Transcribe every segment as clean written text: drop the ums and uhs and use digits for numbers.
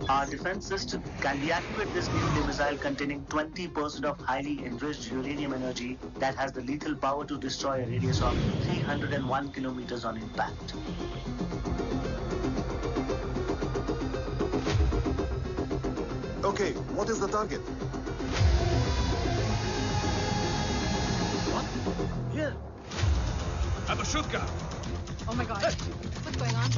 Our defense system can deactivate this nuclear missile containing 20% of highly enriched uranium energy that has the lethal power to destroy a radius of 301 kilometers on impact. Okay, what is the target? What? Here. I have a shotgun. Oh my god. What's going on?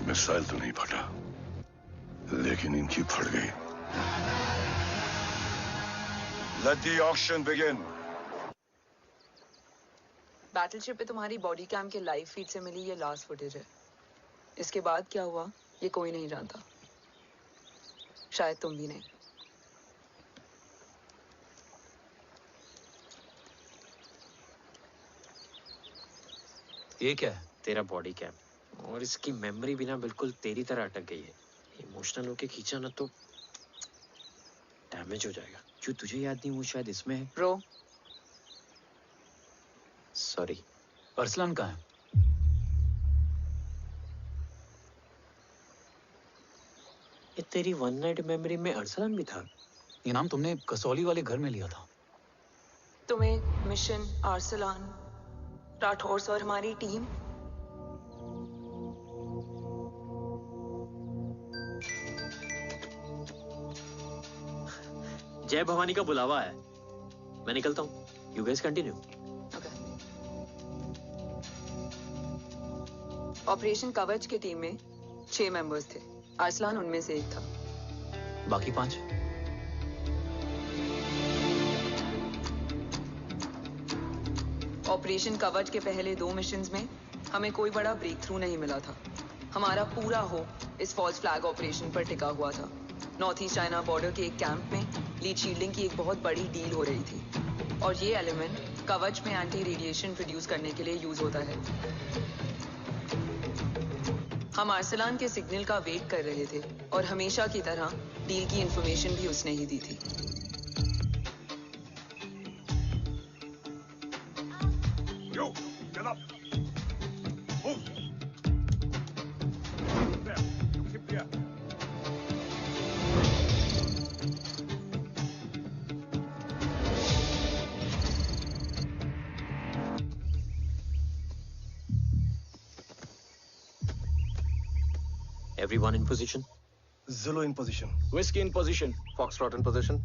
Missile तो नहीं फटा, लेकिन इनकी फट गई। Let the auction begin. Battleship पे तुम्हारी body cam के लाइव फीड से मिली ये लास्ट फुटेज है। इसके बाद क्या हुआ ये कोई नहीं जानता, शायद तुम भी नहीं। ये क्या है? तेरा बॉडी कैम, और इसकी मेमोरी भी ना बिल्कुल तेरी तरह अटक गई है। इमोशनल होके खींचा ना तो डैमेज हो जाएगा। जो तुझे याद नहीं वो शायद इसमें है। Bro sorry. अरसलान कहाँ है? ये तेरी वन नाइट मेमोरी में अरसलान भी था? ये नाम तुमने कसौली वाले घर में लिया था। तुम्हें मिशन अरसलान राठौर और हमारी टीम जय भवानी का बुलावा है, मैं निकलता हूँ। You guys continue. ऑपरेशन कवच की टीम में 6 मेंबर्स थे, अरसलान उनमें से एक था। बाकी 5? ऑपरेशन कवच के पहले 2 मिशंस में हमें कोई बड़ा ब्रेक थ्रू नहीं मिला था। हमारा पूरा होप इस फॉल्स फ्लैग ऑपरेशन पर टिका हुआ था। नॉर्थ ईस्ट चाइना बॉर्डर के एक कैंप में लीड शील्डिंग की एक बहुत बड़ी डील हो रही थी, और ये एलिमेंट कवच में एंटी रेडिएशन प्रोड्यूस करने के लिए यूज होता है। हम अरसलान के सिग्नल का वेट कर रहे थे, और हमेशा की तरह डील की इंफॉर्मेशन भी उसने ही दी थी। Yo, get up. Move. There. Keep here. Everyone in position? Zulu in position. Whiskey in position. Foxtrot in position.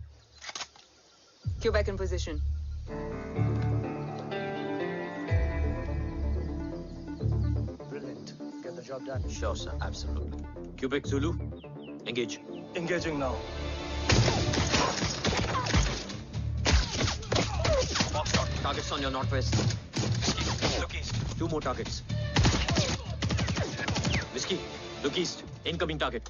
Quebec in position. Brilliant. Get the job done. Sure, sir. Absolutely. Quebec Zulu, engage. Engaging now. Foxtrot, targets on your northwest. Look east. 2 more targets. Whiskey, look east. Incoming target.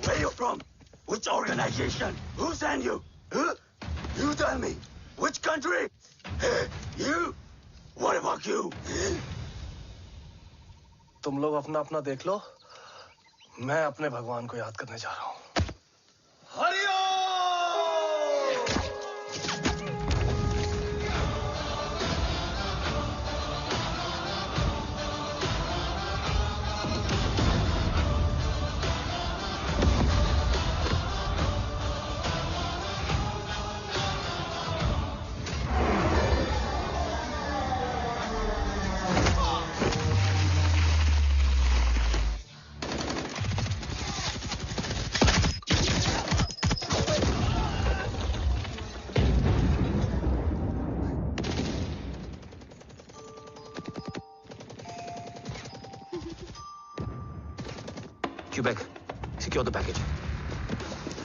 Where you from? Which organization? Who sent you? Huh? You tell me. Which country? You? What about you? तुम लोग अपना अपना देख लो, मैं अपने भगवान को याद करने जा रहा हूँ। Quebec, secure the package.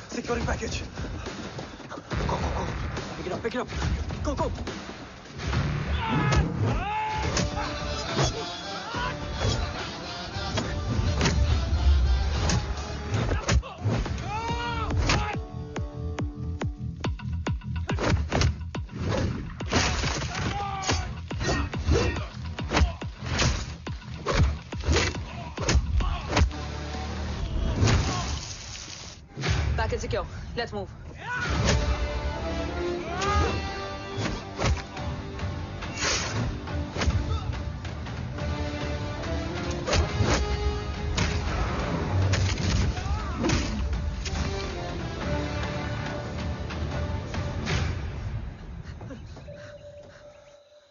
Securing package. Go, go, go. Pick it up, pick it up. Go, go. Package secure. Let's move.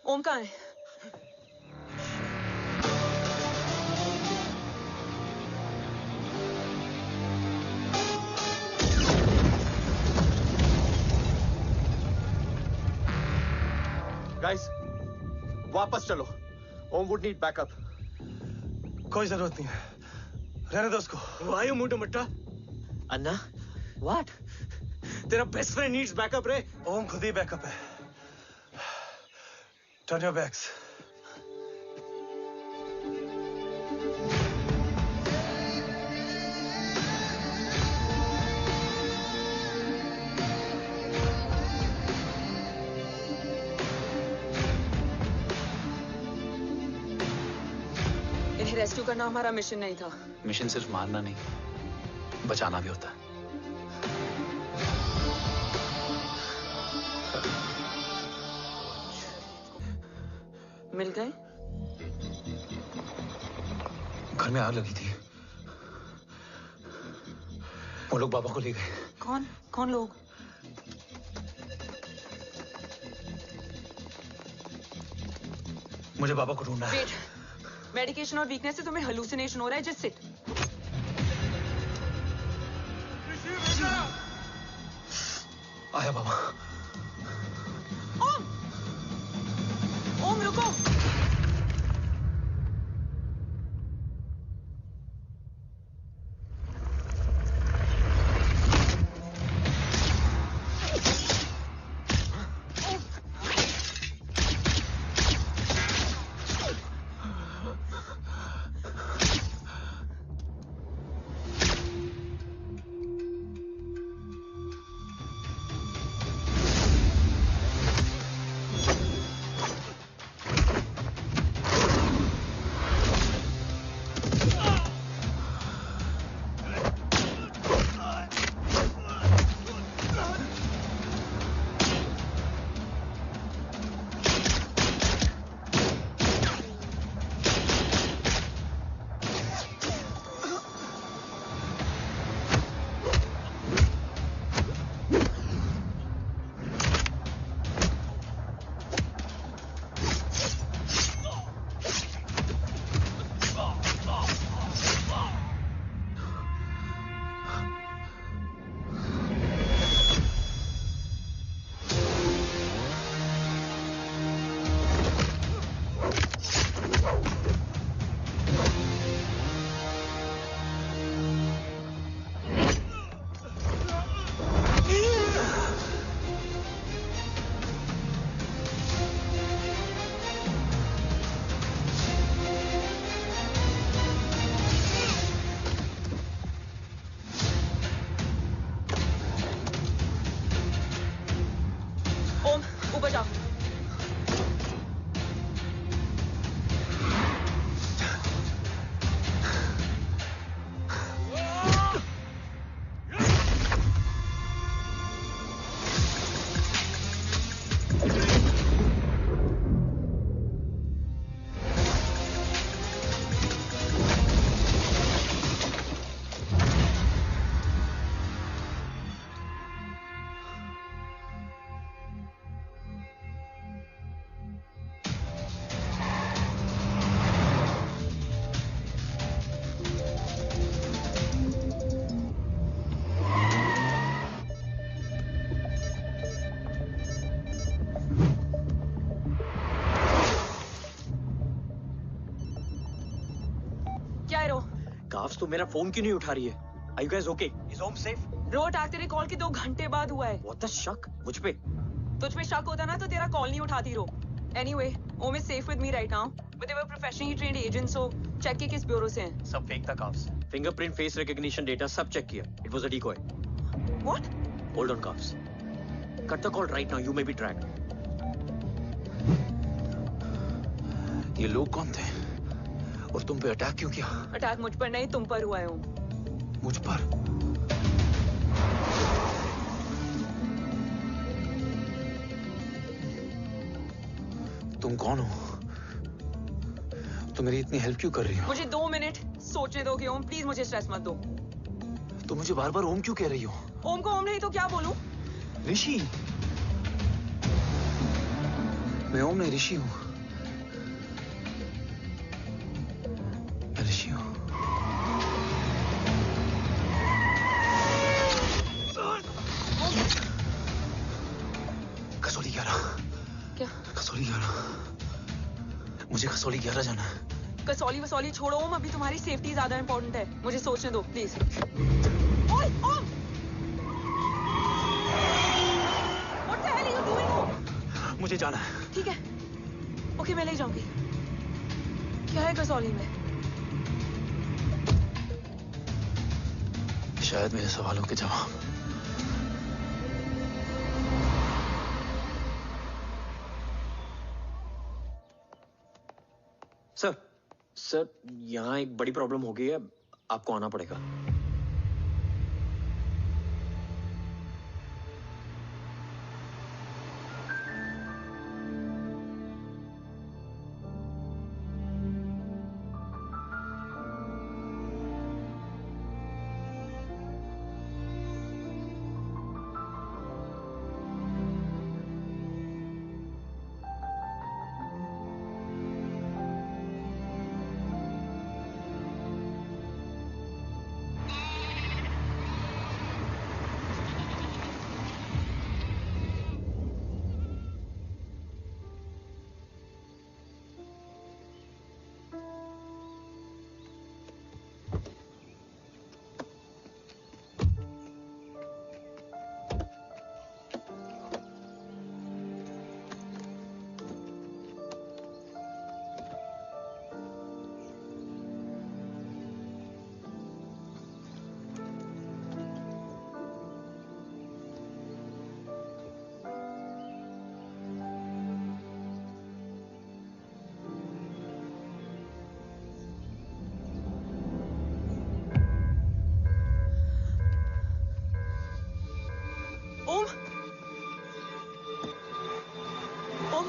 ओम कहाँ है? Guys, वापस चलो. Om would need backup. कोई जरूरत नहीं है. रहने दो उसको. Why you moved Mutta? Anna? What? तेरा best friend needs backup रे. ओम खुद ही बैकअप है. Turn your backs. इन्हें रेस्क्यू करना हमारा मिशन नहीं था. मिशन सिर्फ मारना नहीं, बचाना भी होता है. मिल गए? घर में आग लगी थी. वो लोग बाबा को ले गए. कौन? कौन लोग? मुझे बाबा को ढूंढना है. वेट. मेडिकेशन और वीकनेस से तुम्हें हेलुसिनेशन हो रहा है. Just sit. आया बाबा. ओम! ओम रुको. ऊपर जाओ. तू मेरा फोन क्यों नहीं उठा रही है? Are you guys okay? Is home safe? Bro, attack तेरे कॉल के 2 घंटे बाद हुआ है। What the शक? मुझ पे? तुझ पे शक होता ना तो तेरा कॉल नहीं उठाती रो। Anyway, Om is safe with me right now. But they were professionally trained agents, so check के किस ब्यूरो से हैं? सब फेक था cops. Fingerprint, face recognition data सब चेक किया। It was a decoy. What? Hold on, cops. Cut the call right now. You may be tracked. ये लोग कौन थे? और तुम पे अटैक क्यों किया? अटैक मुझ पर नहीं, तुम पर हुआ है ओम। मुझ पर? तुम कौन हो? तुम मेरी इतनी हेल्प क्यों कर रही हो? मुझे 2 मिनट सोचने दोगे ओम? प्लीज मुझे स्ट्रेस मत दो। तुम मुझे बार बार ओम क्यों कह रही हो? ओम को ओम नहीं तो क्या बोलूं? ऋषि। मैं ओम नहीं, ऋषि हूं। मैं ऋषि हूं। कसौली 11। क्या? कसौली 11। मुझे कसौली 11 जाना है। कसौली वसौली छोड़ो ओम, अभी तुम्हारी सेफ्टी ज्यादा इंपॉर्टेंट है। मुझे सोचने दो प्लीज। ओए ओम! What the hell are you doing ओम? मुझे जाना है। ठीक है, ओके मैं ले जाऊंगी। क्या है कसौली में? शायद मेरे सवालों के जवाब। सर, यहाँ एक बड़ी प्रॉब्लम हो गई है। आपको आना पड़ेगा। ओम! ओम!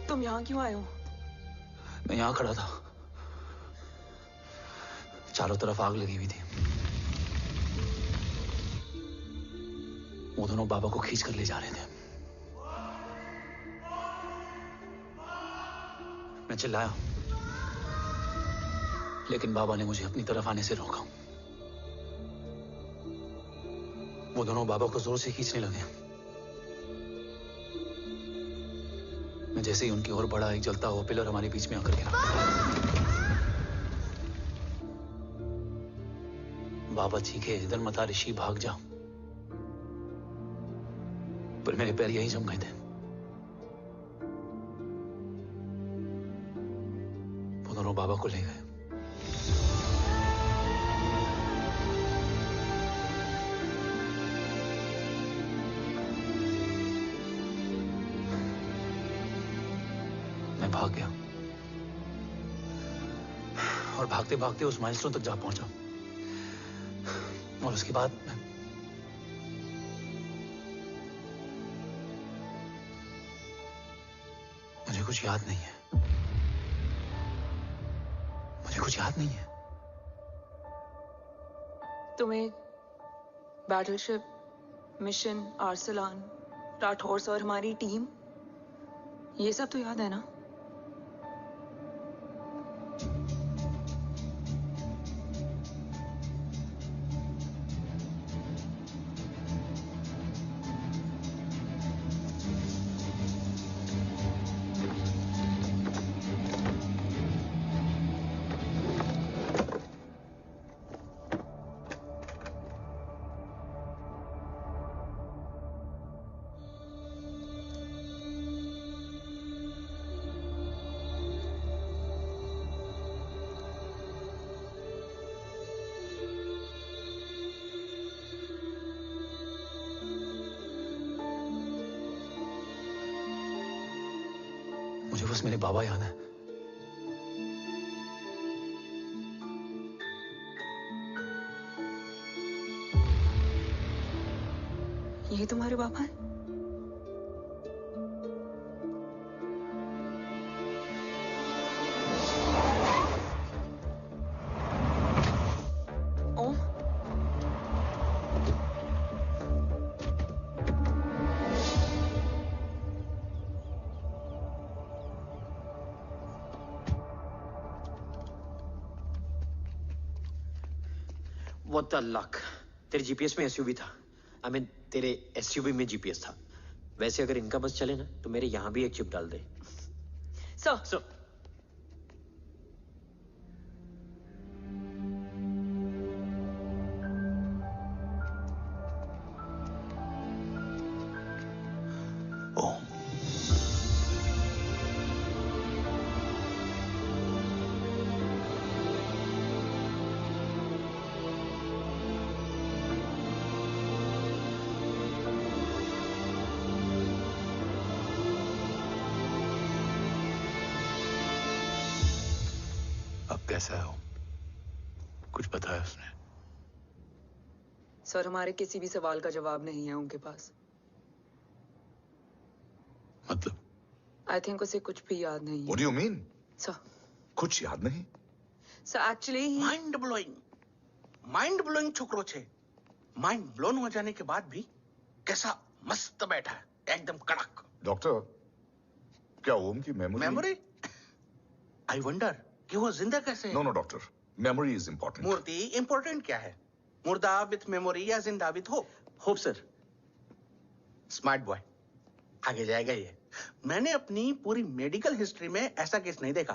तुम यहाँ क्यों आए हो? मैं यहाँ खड़ा था। चारों तरफ आग लगी हुई थी। वो दोनों बाबा को खींच कर ले जा रहे थे। मैं चिल्लाया, लेकिन बाबा ने मुझे अपनी तरफ आने से रोका। वो दोनों बाबा को जोर से खींचने लगे। मैं जैसे ही उनकी ओर बढ़ा, एक जलता हुआ पिलर हमारे बीच में आकर गिरा। बाबा चीखे, इधर मत आ ऋषि, भाग जा। पर मेरे पैर यहीं जम गए थे। वो दोनों बाबा को ले गए। मैं भाग गया और भागते भागते उस माइलस्टोन तक जा पहुंचा। और उसके बाद मुझे कुछ याद नहीं है। मुझे कुछ याद नहीं है। तुम्हें बैटलशिप, मिशन, आर्सलान, राठौर और हमारी टीम, ये सब तो याद है ना? मुझे बस मेरे बाबा याद है। ये तुम्हारे बाबा हैं? ओम, What the luck? तेरे जीपीएस में एसयूवी था। I mean, तेरे एसयूवी में जीपीएस था। वैसे अगर इनका बस चले ना तो मेरे यहां भी एक चिप डाल दे। सर, ओम, अब कैसा है ओम? कुछ पता है उसने? सर, हमारे किसी भी सवाल का जवाब नहीं है उनके पास। मतलब? आई थिंक उसे कुछ भी याद नहीं है। What do you mean? Sir, कुछ याद नहीं? सर एक्चुअली माइंड ब्लोइंग छोकरो छे। माइंड ब्लोन हो जाने के बाद भी कैसा मस्त बैठा है, एकदम कड़क। डॉक्टर, क्या ओम की मेमोरी? आई वंडर कि वो जिंदा कैसे है? No doctor, memory is important. Murthy important क्या है? मुर्दा विथ मेमोरी या जिंदा with hope? Hope sir. Smart boy, आगे जाएगा ये। मैंने अपनी पूरी मेडिकल हिस्ट्री में ऐसा केस नहीं देखा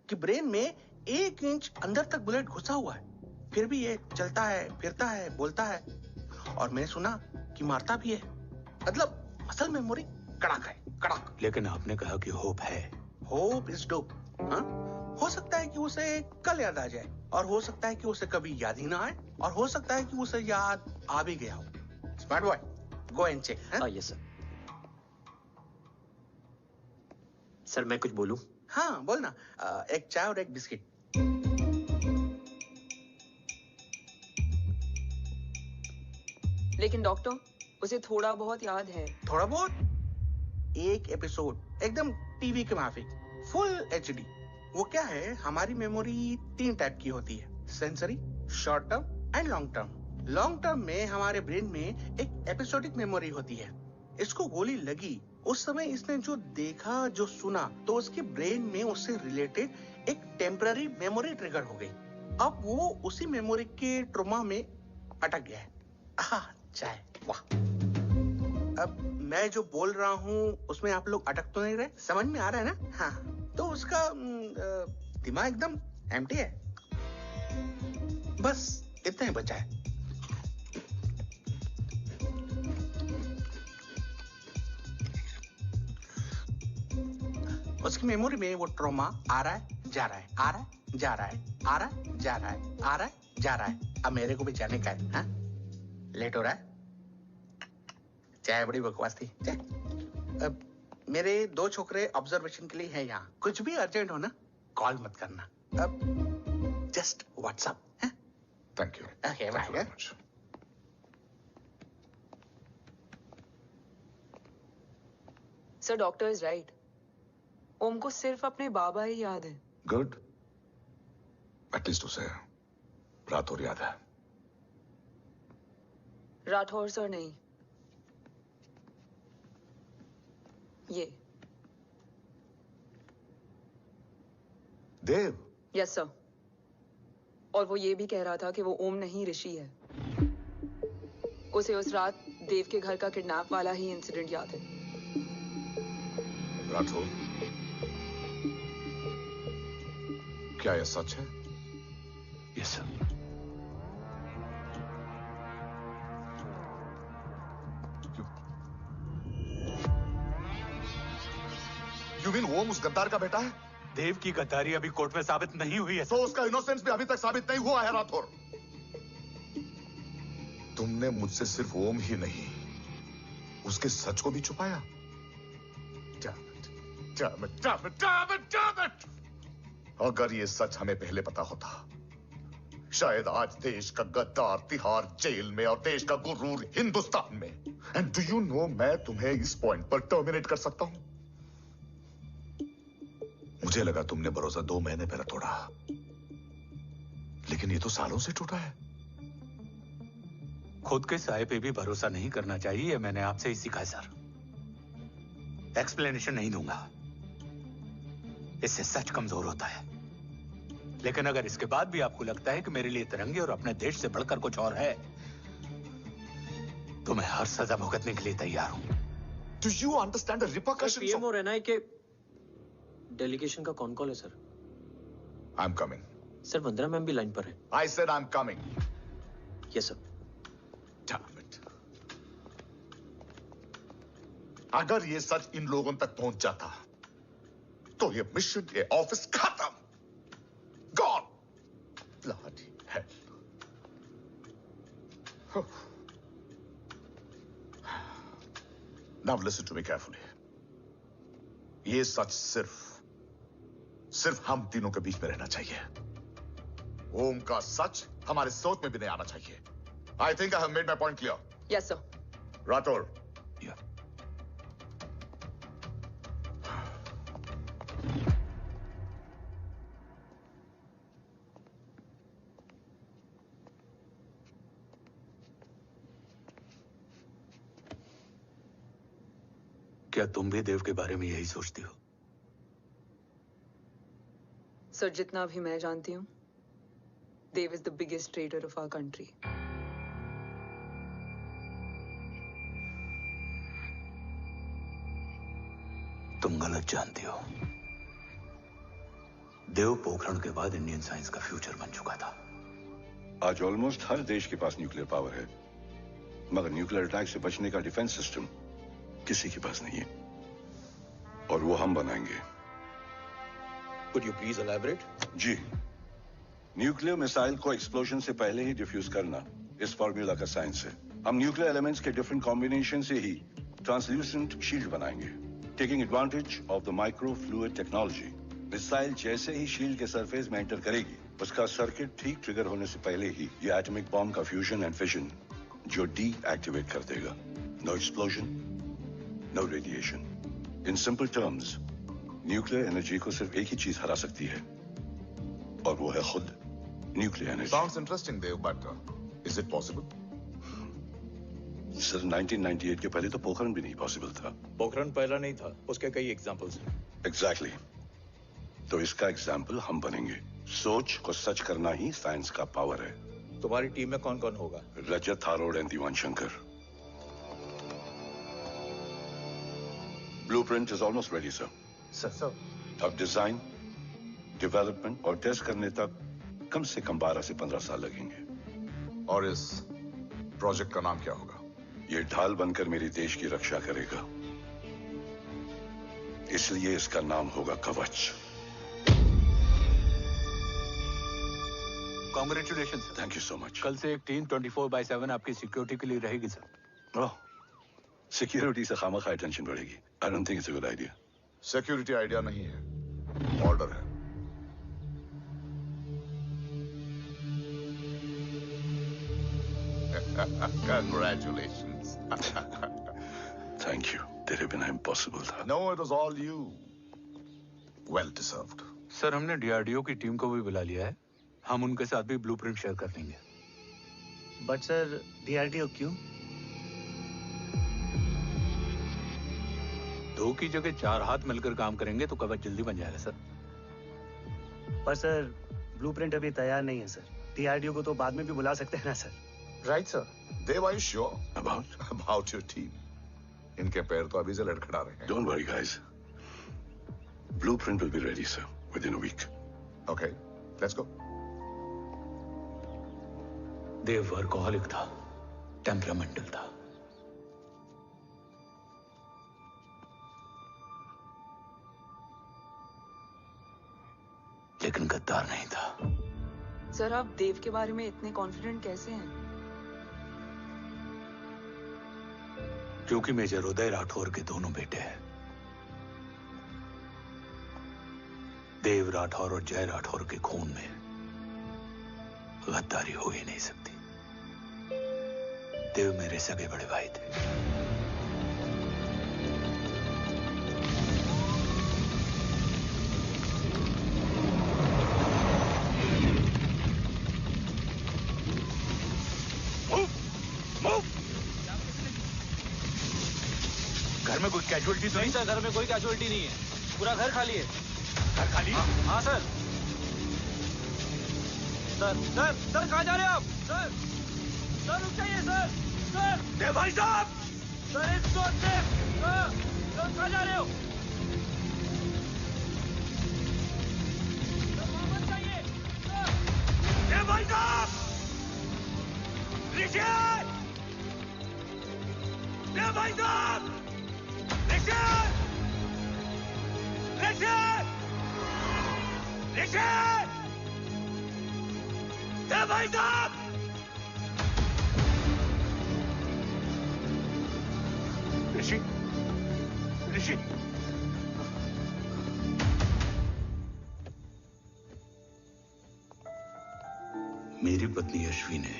कि ब्रेन में 1 इंच अंदर तक बुलेट घुसा हुआ है, फिर भी ये चलता है, फिरता है, बोलता है, और मैंने सुना कि मारता भी है। मतलब मसल मेमोरी कड़क है, कड़क। लेकिन आपने कहा कि होप है। Hope is dope. हाँ, हो सकता है कि उसे कल याद आ जाए, और हो सकता है कि उसे कभी याद ही ना आए, और हो सकता है कि उसे याद आ भी गया हो। Smart boy, go and check. Yes sir. Sir मैं कुछ बोलूं? हाँ बोलना। एक चाय और एक बिस्किट। लेकिन डॉक्टर, उसे थोड़ा बहुत याद है। थोड़ा बहुत? एक एपिसोड एकदम टीवी के माफिक, फुल एचडी। वो क्या है, हमारी मेमोरी 3 टाइप की होती है, sensory, short term and long term. Long term में हमारे ब्रेन में एक एपिसोडिक मेमोरी होती है। इसको गोली लगी, उस समय इसने जो देखा, जो सुना, तो उसके ब्रेन में उससे रिलेटेड एक टेम्पररी मेमोरी ट्रिगर हो गई। अब वो उसी मेमोरी के ट्रॉमा में अटक गया है। चाय, वाह। अब मैं जो बोल रहा हूँ उसमें आप लोग अटक तो नहीं रहे? समझ में आ रहा है ना? हाँ, तो उसका दिमाग एकदम एम्प्टी है। बस इतना ही बचा है। उसकी मेमोरी में वो ट्रॉमा आ रहा है, जा रहा है, आ रहा है, जा रहा है, आ रहा है, जा रहा है, आ रहा है, जा रहा है। अब मेरे को भी जाने का है, हाँ? लेट हो रहा है? चाय बड़ी बकवास थी। चाय। अब मेरे 2 छोकरे ऑब्जर्वेशन के लिए हैं यहाँ। कुछ भी अर्जेंट हो ना, कॉल मत करना। अब जस्ट व्हाट्सएप, हैं? Thank you. Okay, bye. Sir, doctor is right. Om को सिर्फ अपने बाबा ही याद है। गुड। एटलीस्ट उसे राठौर याद है। राठौर सर नहीं, ये देव। Yes sir. और वो ये भी कह रहा था कि वो ओम नहीं, ऋषि है। उसे उस रात देव के घर का किडनैप वाला ही इंसिडेंट याद है। राठौर, क्या यह सच है? Yes sir. यू मीन ओम उस गद्दार का बेटा है? देव की गद्दारी अभी कोर्ट में साबित नहीं हुई है। तो उसका इनोसेंस भी अभी तक साबित नहीं हुआ है राठौर। तुमने मुझसे सिर्फ ओम ही नहीं, उसके सच को भी छुपाया। Damn it! अगर ये सच हमें पहले पता होता, शायद आज देश का गद्दार तिहाड़ जेल में और देश का गुरूर हिंदुस्तान में। एंड डू यू नो, मैं तुम्हें इस पॉइंट पर टर्मिनेट कर सकता हूं। मुझे लगा तुमने भरोसा 2 महीने पहले तोड़ा, लेकिन ये तो सालों से टूटा है। खुद के साए पे भी भरोसा नहीं करना चाहिए, मैंने आपसे ही सीखा है सर। एक्सप्लेनेशन नहीं दूंगा, इससे सच कमजोर होता है। लेकिन अगर इसके बाद भी आपको लगता है कि मेरे लिए तिरंगे और अपने देश से बढ़कर कुछ और है, तो मैं हर सजा भुगतने के लिए तैयार हूं। Do you understand the repercussions? PM और एनआई के डेलीगेशन का कौन कॉल है sir? I'm coming. Sir, Vandana ma'am भी लाइन पर है। I said I'm coming. Yes sir. Damn it. अगर ये सच इन लोगों तक पहुंच जाता, तो ये मिशन, ये ऑफिस खत्म। Gone. Bloody hell. Now listen to me carefully. ये सच सिर्फ हम तीनों के बीच में रहना चाहिए। ओम का सच हमारे सोच में भी नहीं आना चाहिए। I think I have made my point clear. Yes, sir. Rathore. Yeah. क्या तुम भी देव के बारे में यही सोचती हो? सर, जितना भी मैं जानती हूँ, Dev is the biggest traitor of our country. तुम गलत जानती हो। देव पोखरण के बाद इंडियन साइंस का फ्यूचर बन चुका था। आज ऑलमोस्ट हर देश के पास न्यूक्लियर पावर है, मगर न्यूक्लियर अटैक से बचने का डिफेंस सिस्टम किसी के पास नहीं है, और वो हम बनाएंगे। Could you please elaborate? जी, न्यूक्लियर मिसाइल को एक्सप्लोजन से पहले ही डिफ्यूज करना इस फॉर्मूला का साइंस है। हम न्यूक्लियर एलिमेंट्स के डिफरेंट कॉम्बिनेशन से ही ट्रांसल्यूसेंट शील्ड बनाएंगे, taking advantage of the micro fluid technology. Missile जैसे ही शील्ड के सरफेस में एंटर करेगी, उसका सर्किट ठीक ट्रिगर होने से पहले ही ये एटॉमिक बॉम्ब का फ्यूजन एंड फिशन जो डीएक्टिवेट कर देगा। No explosion, no radiation. In simple terms, nuclear energy को सिर्फ एक ही चीज हरा सकती है, और वो है खुद nuclear energy. Sounds interesting, Dev, but is it possible? Sir, 1998 के पहले तो पोखरण भी नहीं पॉसिबल था। पोखरण पहला नहीं था, उसके कई एग्जांपल्स हैं। एग्जैक्टली। तो इसका एग्जाम्पल हम बनेंगे। सोच को सच करना ही साइंस का पावर है। तुम्हारी टीम में कौन कौन होगा? Rajat Tharod and Diwan Shankar. Blueprint is almost ready, sir. Sir. अब डिजाइन, डेवलपमेंट और टेस्ट करने तक कम से कम 12 से 15 साल लगेंगे. और इस प्रोजेक्ट का नाम क्या होगा? ये ढाल बनकर मेरे देश की रक्षा करेगा, इसलिए इसका नाम होगा कवच. Congratulation sir. Thank you so much. कल से एक टीम 24/7 आपकी सिक्योरिटी के लिए रहेगी सर. ओह, सिक्योरिटी से खामखा टेंशन बढ़ेगी. I don't think it's a good idea. Security idea नहीं है, ऑर्डर है. Congratulations. Thank you. तेरे बिना impossible था. No, it was all you. Well deserved. Sir हमने डीआरडीओ की टीम को भी बुला लिया है. हम उनके साथ भी ब्लूप्रिंट शेयर कर देंगे. बट सर डीआरडीओ क्यों? 2 की जगह 4 हाथ मिलकर काम करेंगे तो कवच जल्दी बन जाएगा सर. पर सर ब्लूप्रिंट अभी तैयार नहीं है सर. डीआरडीओ को तो बाद में भी बुला सकते हैं ना sir. Right sir. Dev, are you sure about your team? इनके पैर तो अभी से लड़खड़ा रहे हैं. Don't worry, guys. Blueprint will be ready, sir, within a week. Okay, let's go. Dev workaholic था, टेम्परामेंटल था. लेकिन गद्दार नहीं था. सर आप देव के बारे में इतने कॉन्फिडेंट कैसे हैं? क्योंकि मेजर उदय राठौर के दोनों बेटे हैं. देव राठौर और जय राठौर के खून में गद्दारी हो ही नहीं सकती. देव मेरे सगे बड़े भाई थे. घर में कोई कैजुअलिटी तो नहीं? सर घर में कोई कैजुअलिटी नहीं है. पूरा घर खाली है. घर खाली? हाँ सर. सर कहाँ जा रहे हो आप? सर रुक जाइए सर. देव भाई साहब. Sir it's not safe. Sir कहाँ जा रहे हो? सर वहाँ मत जाइए. देव भाई साहब. ऋषि. देव भाई साहब. ऋषि. देव भाई साहब. ऋषि. मेरी पत्नी अश्वी ने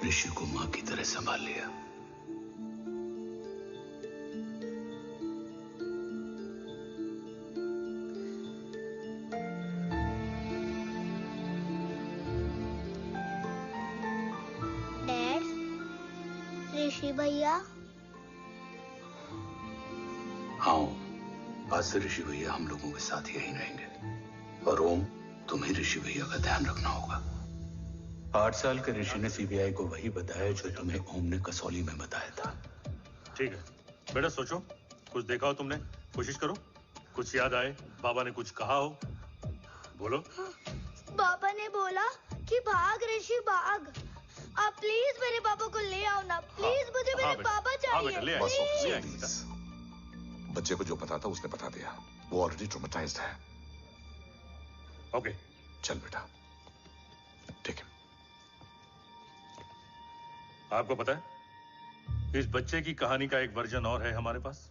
ऋषि को मां की तरह संभाल लिया. ऋषि भैया. हाँ, आज से ऋषि भैया हम लोगों के साथ यहीं रहेंगे. और ओम, तुम्हें ऋषि भैया का ध्यान रखना होगा. 8 साल के ऋषि ने सीबीआई को वही बताया जो तुम्हें ओम ने कसौली में बताया था. ठीक है बेटा, सोचो. कुछ देखा हो तुमने? कोशिश करो. कुछ याद आए. बाबा ने कुछ कहा हो. बोलो. बाबा ने बोला कि भाग ऋषि भाग. आप प्लीज मेरे पापा को ले आओ ना. प्लीज मुझे मेरे पापा चाहिए. प्लीज. बच्चे को जो पता था उसने बता दिया. वो ऑलरेडी ट्रॉमेटाइज्ड है. ओके चल बेटा. ठीक है. आपको पता है इस बच्चे की कहानी का एक वर्जन और है हमारे पास.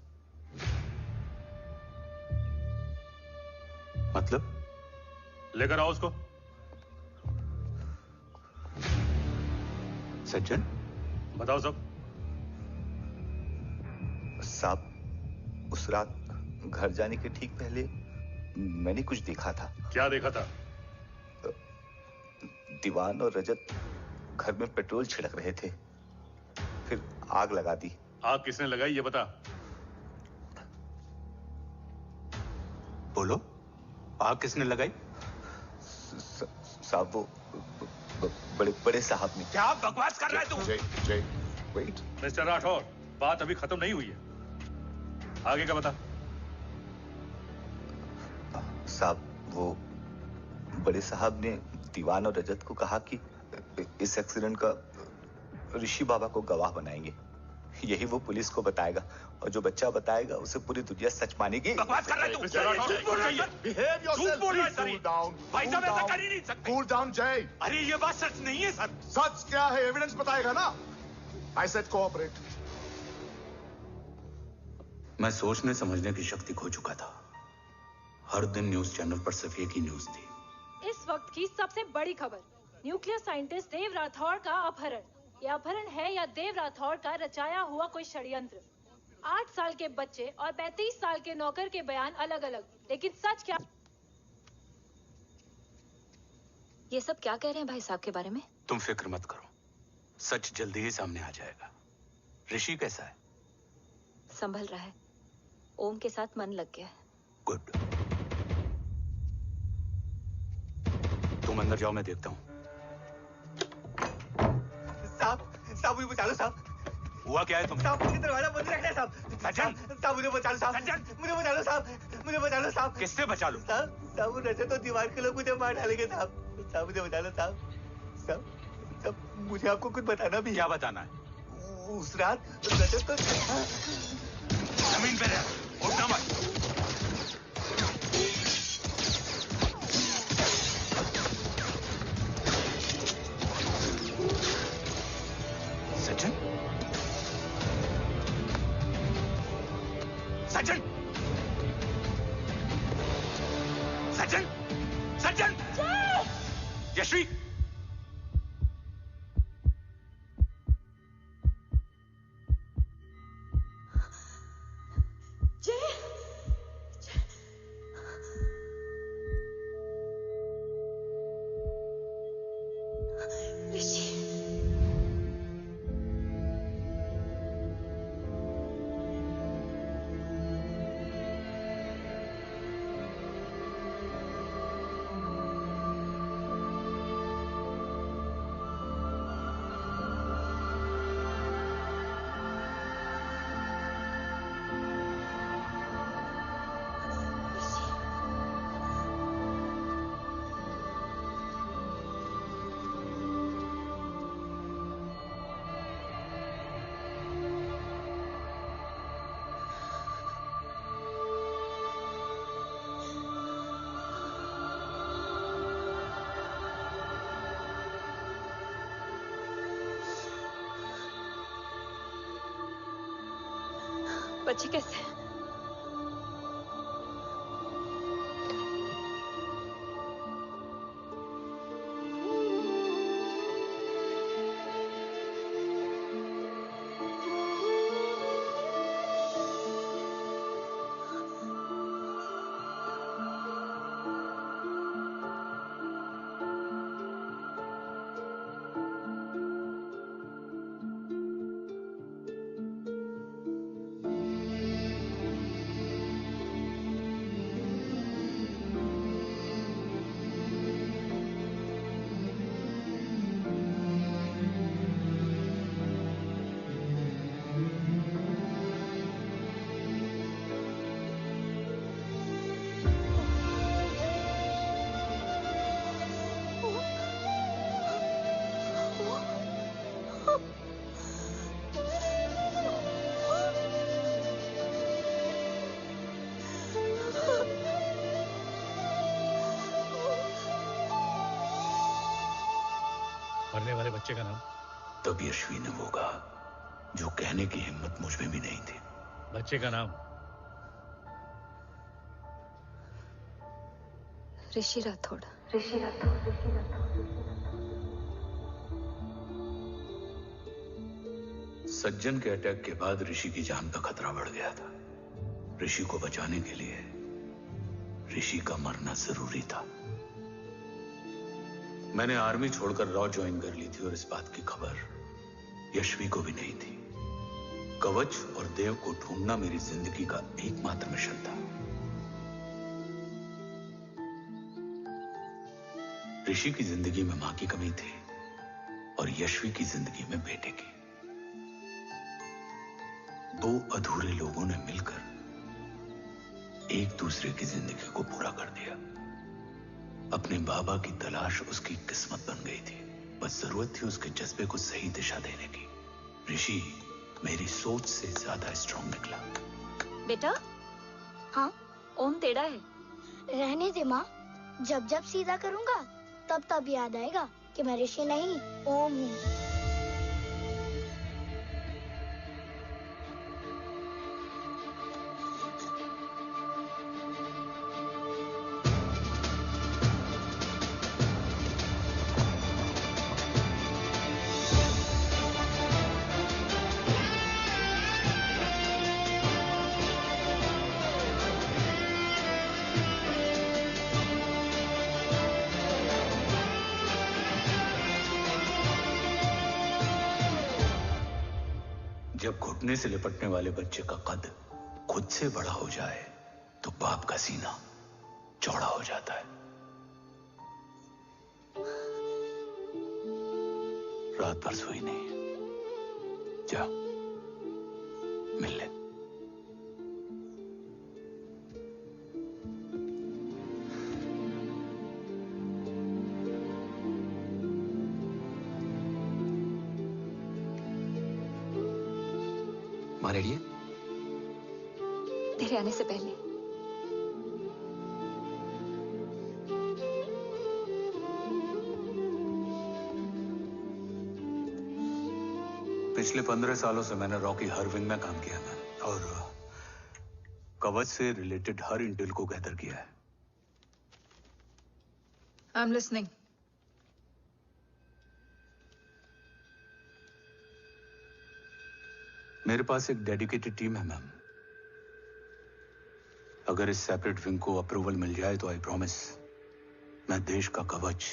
मतलब? लेकर आओ उसको. सज्जन बताओ सब. साहब, उस रात घर जाने के ठीक पहले मैंने कुछ देखा था. क्या देखा था? दीवान और रजत घर में पेट्रोल छिड़क रहे थे, फिर आग लगा दी. आग किसने लगाई ये बता. बोलो, आग किसने लगाई? साहब, वो बड़े साहब ने। क्या बकवास कर रहा है तू? जय वेट। मिस्टर राठौर, बात अभी खत्म नहीं हुई है, आगे का बता। साहब, वो बड़े साहब ने दीवान और रजत को कहा कि इस एक्सीडेंट का ऋषि बाबा को गवाह बनाएंगे। यही वो पुलिस को बताएगा और जो बच्चा बताएगा उसे पूरी दुनिया सच मानेगी। बकवास कर रहा है तू? झूठ बोल रहा है। Behave yourself. झूठ बोल रहा है सर। Cool down. भाई साहब ऐसा कर ही नहीं सकते। कूल डाउन जय। अरे ये बात सच नहीं है सर। सच क्या है? एविडेंस बताएगा ना। I said cooperate. मैं सोचने समझने की शक्ति खो चुका था। हर दिन न्यूज चैनल पर सिर्फ एक ही न्यूज थी। इस वक्त की सबसे बड़ी खबर, न्यूक्लियर साइंटिस्ट देव राठौड़ का अपहरण। यह अपहरण है या देव राठौड़ का रचाया हुआ कोई षड्यंत्र? 8 साल के बच्चे और 35 साल के नौकर के बयान अलग अलग, लेकिन सच क्या? ये सब क्या कह रहे हैं भाई साहब के बारे में? तुम फिक्र मत करो, सच जल्दी ही सामने आ जाएगा। ऋषि कैसा है? संभल रहा है। ओम के साथ मन लग गया है। गुड। तुम अंदर जाओ, मैं देखता हूँ। साहब मुझे बचा लो साहब। हुआ क्या है तुम? साहब मुझे दरवाजा बंद रखना है साहब। सज्जन, साहब मुझे बचा लो साहब। मुझे बचा लो साहब। मुझे बचा लो साहब। किससे बचा लो? साहब वो रजत तो दीवार के लोग मुझे मार डालेंगे साहब। साहब मुझे बचा लो साहब। साहब मुझे आपको कुछ बताना भी है। क्या बताना है? उस रात रजत तो जमीन पे रह, उठना मत। सज्जन, सज्जन, सज्जन, सज्जन, यशवी, बच्चे कैसे हैं? मरने वाले बच्चे का नाम? तब यशवी ने वो कहा जो कहने की हिम्मत मुझ में भी नहीं थी। बच्चे का नाम? ऋषि राठौड़। ऋषि राठौड़। सज्जन के अटैक के बाद ऋषि की जान का खतरा बढ़ गया था। ऋषि को बचाने के लिए ऋषि का मरना जरूरी था। मैंने आर्मी छोड़कर रॉ ज्वाइन कर ली थी और इस बात की खबर यशवी को भी नहीं थी। कवच और देव को ढूंढना मेरी जिंदगी का एकमात्र मिशन था। ऋषि की जिंदगी में मां की कमी थी, और यशवी की जिंदगी में बेटे की। दो अधूरे लोगों ने मिलकर एक दूसरे की जिंदगी को पूरा कर दिया। अपने बाबा की तलाश उसकी किस्मत बन गई थी, बस जरूरत थी उसके जज्बे को सही दिशा देने की। ऋषि मेरी सोच से ज्यादा स्ट्रांग निकला। बेटा, हाँ, ओम टेढ़ा है। रहने दे माँ, जब जब सीधा करूँगा तब तब याद आएगा कि मैं ऋषि नहीं ओम हूँ। जब घुटने से लिपटने वाले बच्चे का कद खुद से बड़ा हो जाए तो बाप का सीना चौड़ा हो जाता है। रात भर सोई नहीं, जा मिल ले। माँ रेडी है? तेरे आने से पहले। पिछले 15 सालों से मैंने रॉकी हर विंग में काम किया है और कवच से रिलेटेड हर इंटेल को गैदर किया है। I'm listening. मेरे पास एक डेडिकेटेड टीम है मैम। अगर इस सेपरेट विंग को अप्रूवल मिल जाए तो आई प्रॉमिस मैं देश का कवच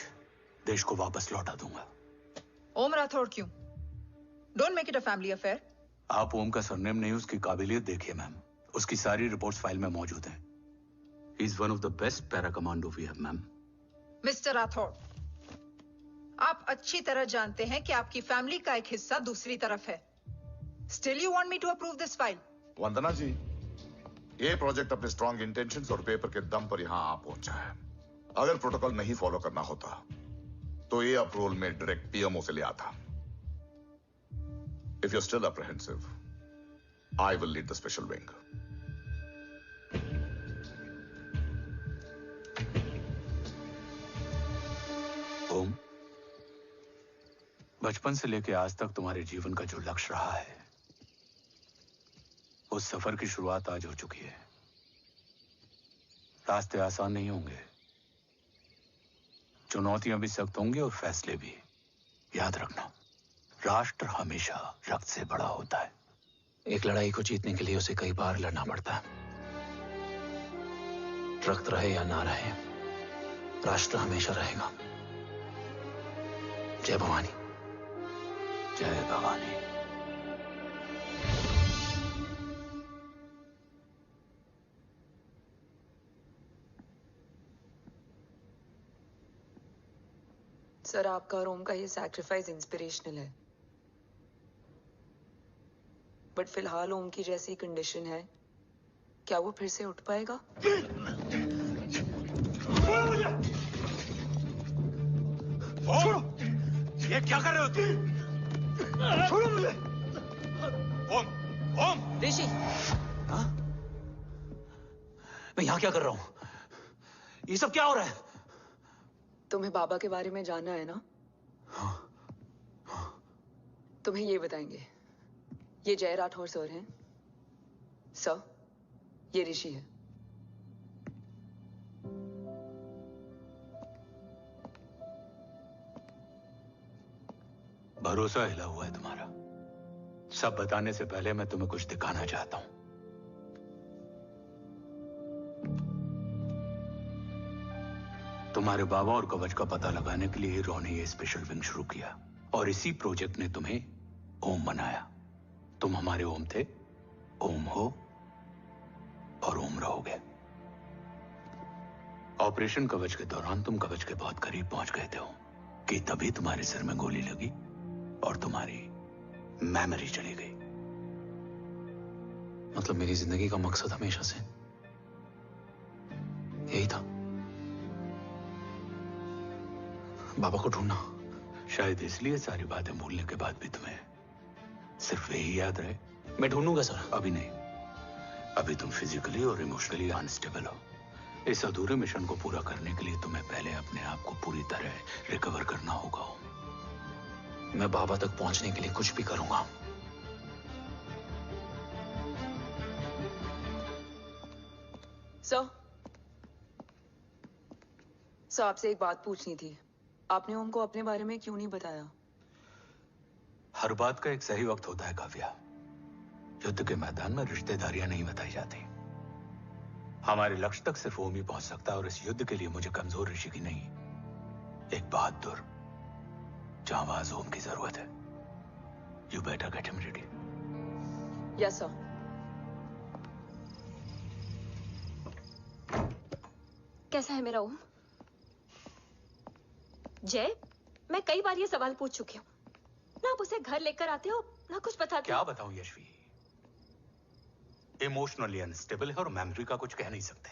देश को वापस लौटा दूंगा। ओम राठौड़ क्यों? Don't make it a family affair. आप ओम का सरनेम नहीं, उसकी काबिलियत देखिए मैम। उसकी सारी रिपोर्ट्स फाइल में मौजूद हैं। He is one of the best para commando we have, ma'am. Mister Rathore, आप अच्छी तरह जानते हैं कि आपकी फैमिली का एक हिस्सा दूसरी तरफ है। Still you want me to approve this file? वंदना जी, ये प्रोजेक्ट अपने स्ट्रॉन्ग इंटेंशंस और पेपर के दम पर यहाँ आ पहुंचा है। अगर प्रोटोकॉल नहीं फॉलो करना होता तो ये अप्रूवल में डायरेक्ट पीएमओ से ले आता। If you're still apprehensive, I will lead the special wing. ओम, बचपन से लेके आज तक तुम्हारे जीवन का जो लक्ष्य रहा है, उस सफर की शुरुआत आज हो चुकी है। रास्ते आसान नहीं होंगे, चुनौतियां भी सख्त होंगी और फैसले भी। याद रखना, राष्ट्र हमेशा रक्त से बड़ा होता है। एक लड़ाई को जीतने के लिए उसे कई बार लड़ना पड़ता है। रक्त रहे या ना रहे, राष्ट्र हमेशा रहेगा। जय भवानी। जय भवानी। सर, आपका और ओम का ये सैक्रिफाइस इंस्पिरेशनल है, बट फिलहाल ओम की जैसी कंडीशन है, क्या वो फिर से उठ पाएगा? छोड़ो! ये क्या कर रहे हो तुम? छोड़ो मुझे! ओम! ओम! ऋषि! हाँ? मैं यहाँ क्या कर रहा हूँ? ये सब क्या हो रहा है? तुम्हें बाबा के बारे में जानना है ना? तुम्हें ये बताएंगे। ये जय राठौर सर हैं। सर, ये ऋषि है। भरोसा हिला हुआ है तुम्हारा। सब बताने से पहले मैं तुम्हें कुछ दिखाना चाहता हूं। तुम्हारे बाबा और कवच का पता लगाने के लिए हीरो ने ये स्पेशल विंग शुरू किया और इसी प्रोजेक्ट ने तुम्हें ओम बनाया। तुम हमारे ओम थे, ओम हो और ओम रहोगे। ऑपरेशन कवच के दौरान तुम कवच के बहुत करीब पहुंच गए थे कि तभी तुम्हारे सिर में गोली लगी और तुम्हारी मेमोरी चली गई। मतलब मेरी जिंदगी का मकसद हमेशा से यही था, बाबा को ढूंढना। शायद इसलिए सारी बातें भूलने के बाद भी तुम्हें सिर्फ यही याद रहे। मैं ढूंढूंगा सर। अभी नहीं, अभी तुम फिजिकली और इमोशनली अनस्टेबल हो। इस अधूरे मिशन को पूरा करने के लिए तुम्हें पहले अपने आप को पूरी तरह रिकवर करना होगा। मैं बाबा तक पहुंचने के लिए कुछ भी करूंगा। सर, आपसे एक बात पूछनी थी। आपने ओम को अपने बारे में क्यों नहीं बताया? हर बात का एक सही वक्त होता है काव्या। युद्ध के मैदान में रिश्तेदारियां नहीं बताई जाती। हमारे लक्ष्य तक सिर्फ ओम ही पहुंच सकता है, और इस युद्ध के लिए मुझे कमजोर ऋषि की नहीं, एक बहादुर जांबाज ओम की जरूरत है। You better get him ready. Yes sir. कैसा है मेरा ओम? जय, मैं कई बार ये सवाल पूछ चुकी हूँ। ना आप उसे घर लेकर आते हो, ना कुछ बताते क्या हो। बताऊं यशवी, इमोशनली अनस्टेबल है और मेमोरी का कुछ कह नहीं सकते।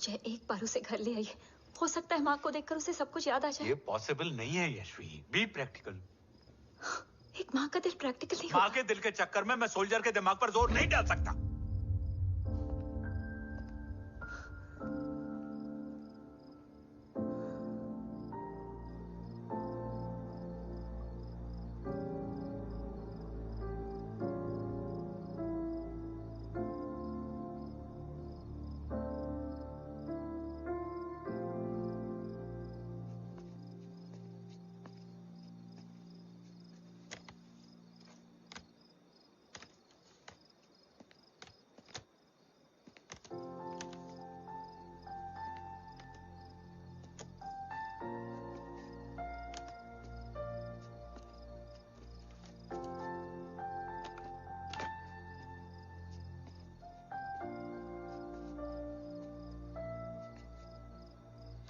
जय, एक बार उसे घर ले आइए। हो सकता है माँ को देखकर उसे सब कुछ याद आ जाए। ये पॉसिबल नहीं है यशवी। Be practical. एक माँ का दिल प्रैक्टिकल नहीं माँ होता। के दिल के चक्कर में मैं सोल्जर के दिमाग पर जोर नहीं डाल सकता।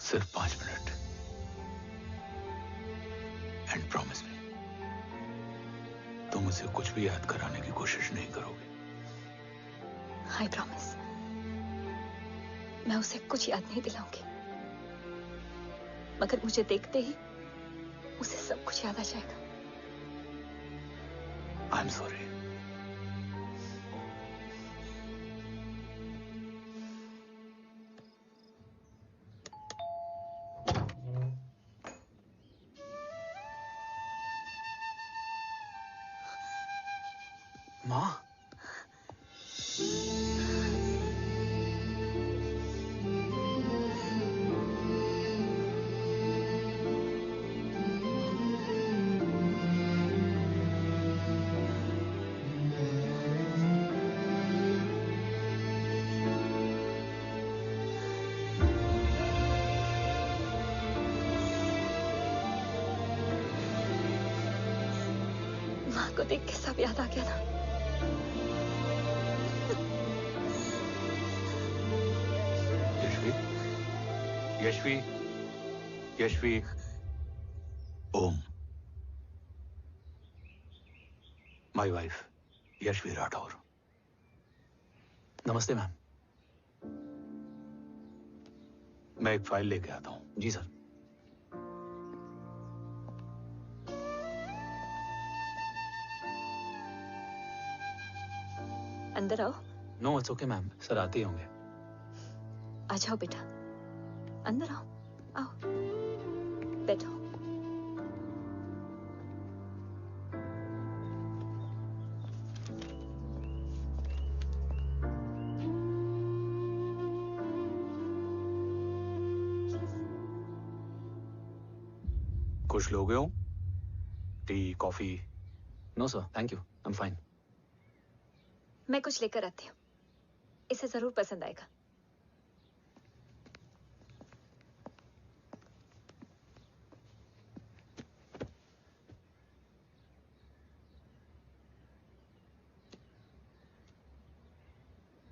सिर्फ 5 मिनट। एंड प्रॉमिस मी, तुम उसे कुछ भी याद कराने की कोशिश नहीं करोगे। आई प्रॉमिस, मैं उसे कुछ याद नहीं दिलाऊंगी, मगर मुझे देखते ही उसे सब कुछ याद आ जाएगा। I am sorry. माँ, माँ को देख के सब याद आ गया ना। Yashvi, Yashvi, Om, my wife Yashvi Rathore. नमस्ते मैम। मैं एक फाइल लेके आता हूं। जी सर। अंदर आओ। No it's okay ma'am, sir आते ही होंगे। आ जाओ बेटा, अंदर आओ। आओ, बैठो। कुछ लोगे हो? Tea, coffee? No sir, thank you, I am fine. मैं कुछ लेकर आती हूँ, इसे जरूर पसंद आएगा।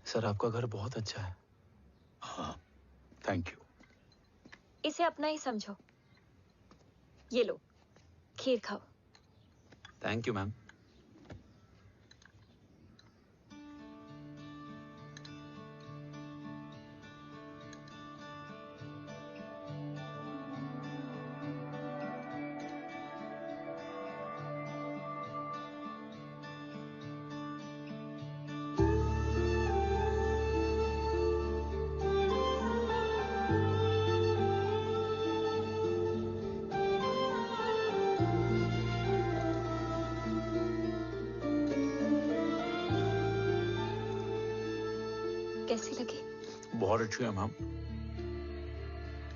सर आपका घर बहुत अच्छा है। हाँ, थैंक यू। इसे अपना ही समझो। ये लो, खीर खाओ। Thank you ma'am. कैसी लगी? बहुत अच्छी है मैम।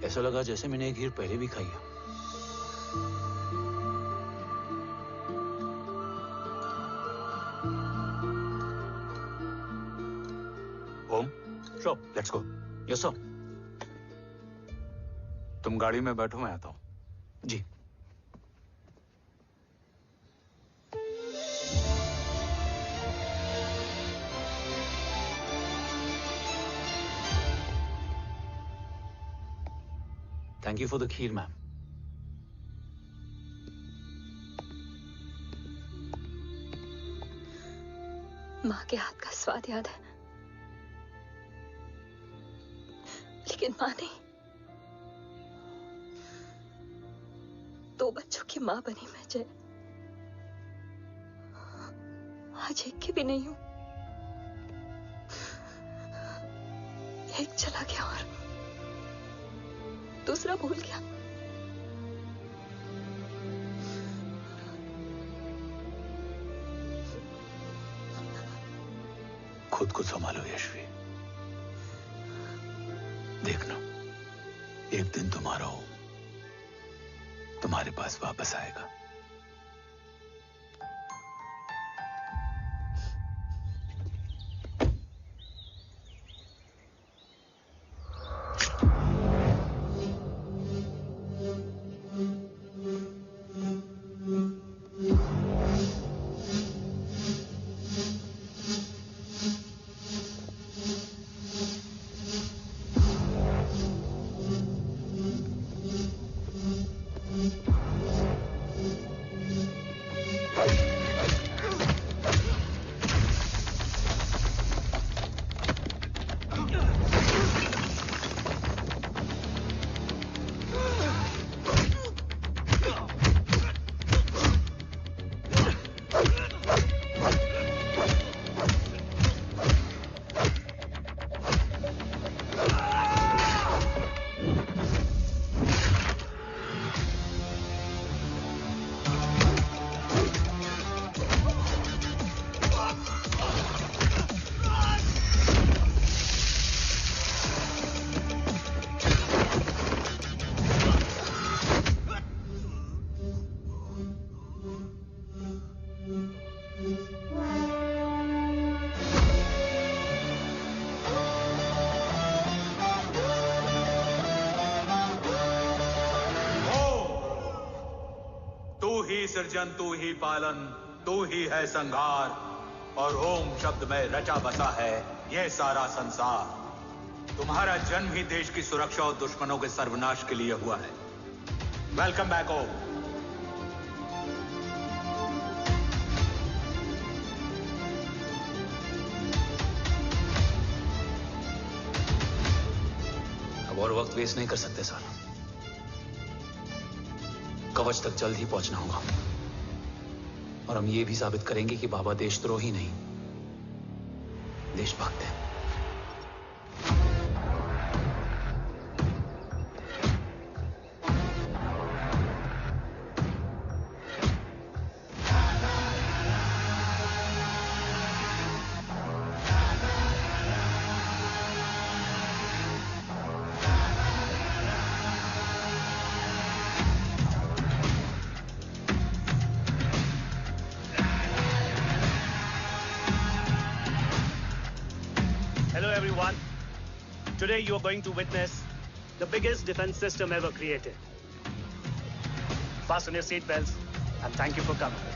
ऐसा लगा जैसे मैंने एक खीर पहले भी खाई है। ओम, चलो लेट्स गो। Yes sir. तुम गाड़ी में बैठो, मैं आता हूं। जी। Thank you for the kheer, ma'am. माँ के हाथ का स्वाद याद है, लेकिन माँ नहीं। 2 बच्चों की माँ बनी मैं जय। आज एक की भी नहीं हूं। एक चला गया और दूसरा भूल गया। खुद को संभालो यशवी। देखना, एक दिन तुम्हारा हो तुम्हारे पास वापस आएगा। सृजन तू ही पालन, तू ही है संहार, और ओम शब्द में रचा बसा है यह सारा संसार। तुम्हारा जन्म ही देश की सुरक्षा और दुश्मनों के सर्वनाश के लिए हुआ है। वेलकम बैक ओम। अब और वक्त वेस्ट नहीं कर सकते सर। कवच तक जल्द ही पहुंचना होगा और हम ये भी साबित करेंगे कि बाबा देशद्रोही नहीं, देशभक्त है। Today you are going to witness the biggest defense system ever created. Fasten your seatbelts and thank you for coming.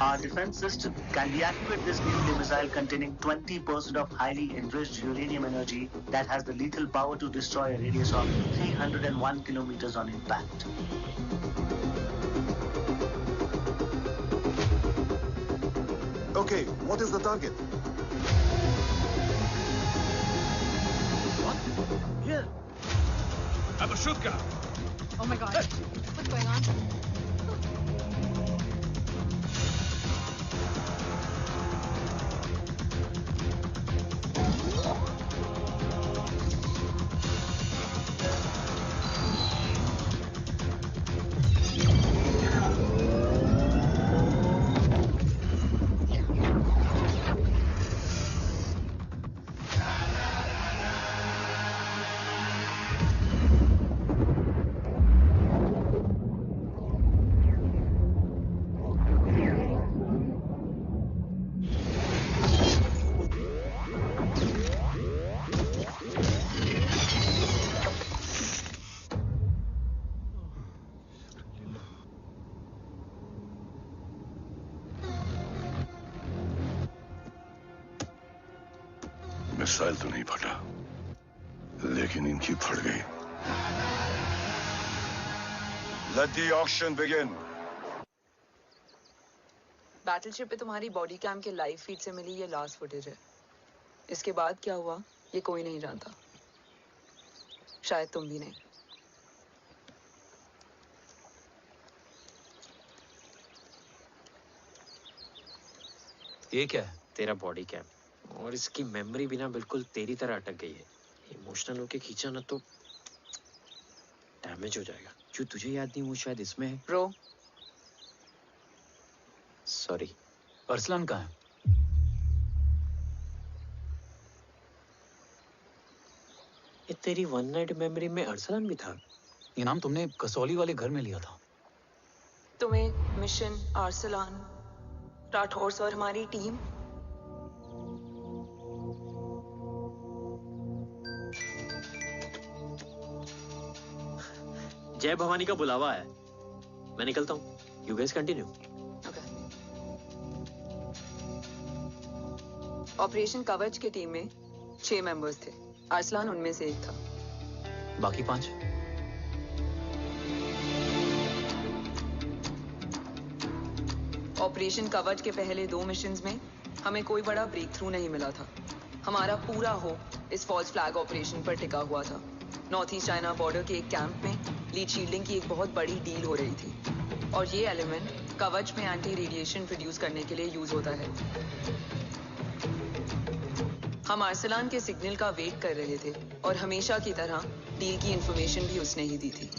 Our defense system can deactivate this nuclear missile containing 20% of highly enriched uranium energy that has the lethal power to destroy a radius of 301 kilometers on impact. Okay, what is the target? What? Here. I have a shotgun. Oh my god. What's going on? Missile तो नहीं फटा, लेकिन इनकी फट गई। Let the auction begin. Battleship पे तुम्हारी body cam के लाइव फीड से मिली ये लास्ट फुटेज है। इसके बाद क्या हुआ ये कोई नहीं जानता, शायद तुम भी नहीं। ये क्या है? तेरा बॉडी कैम, और इसकी मेमोरी भी ना बिल्कुल तेरी तरह अटक गई है। इमोशनल होके खींचा ना तो डैमेज हो जाएगा। जो तुझे याद नहीं वो शायद इसमें है। Bro sorry. अरसलान कहाँ है? ये तेरी वन नाइट मेमोरी में अरसलान भी था? ये नाम तुमने कसौली वाले घर में लिया था। तुम्हें मिशन, अरसलान, राठौर और हमारी टीम। जय भवानी का बुलावा है, मैं निकलता हूँ। You guys continue. ऑपरेशन कवच की टीम में 6 मेंबर्स थे, अरसलान उनमें से एक था। बाकी 5? ऑपरेशन कवच के पहले 2 मिशंस में हमें कोई बड़ा ब्रेक थ्रू नहीं मिला था। हमारा पूरा होप इस फॉल्स फ्लैग ऑपरेशन पर टिका हुआ था। नॉर्थ ईस्ट चाइना बॉर्डर के एक कैंप में लीड शील्डिंग की एक बहुत बड़ी डील हो रही थी, और ये एलिमेंट कवच में एंटी रेडिएशन प्रोड्यूस करने के लिए यूज होता है। हम अरसलान के सिग्नल का वेट कर रहे थे, और हमेशा की तरह डील की इंफॉर्मेशन भी उसने ही दी थी।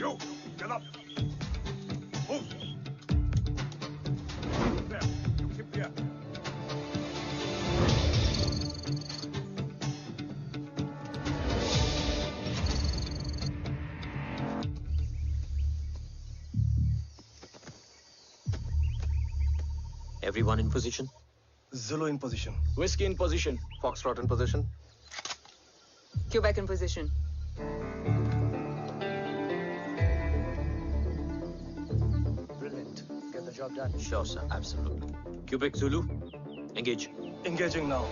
Yo, get up. Move. There. You keep here. Everyone in position? Zulu in position. Whiskey in position. Foxtrot in position. Quebec in position. Brilliant. Get the job done. Sure, sir. Absolutely. Quebec Zulu, engage. Engaging now.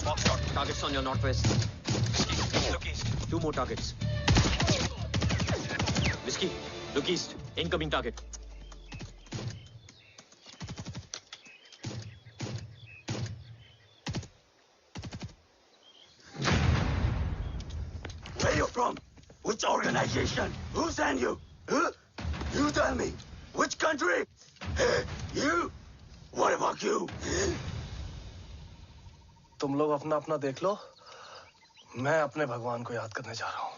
Foxtrot, targets on your northwest. Look east. 2 more targets. Whiskey, look east. Incoming target. Where you from? Which organization? Who sent you? Huh? You tell me. Which country? Hey, you? What about you? तुम लोग अपना अपना देख लो, मैं अपने भगवान को याद करने जा रहा हूँ।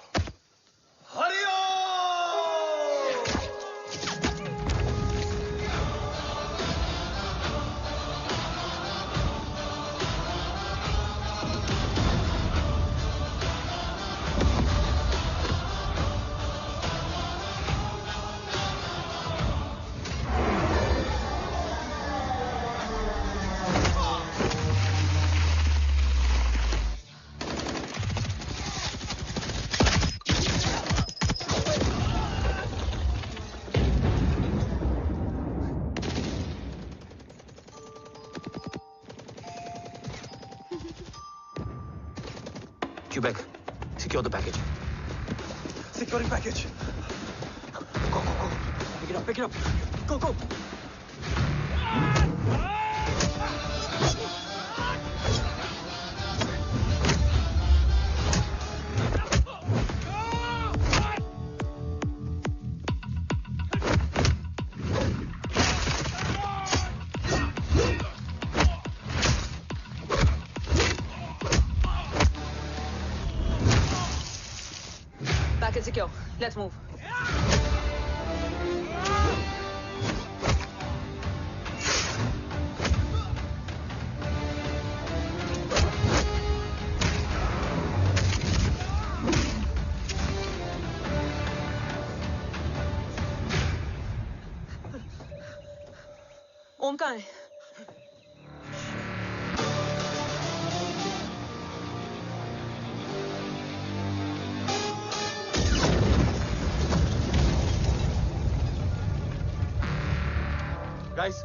Quebec. Secure the package. Securing package. Go. Pick it up. Go. Package secure. Let's move. ओम कहाँ है? गाइस,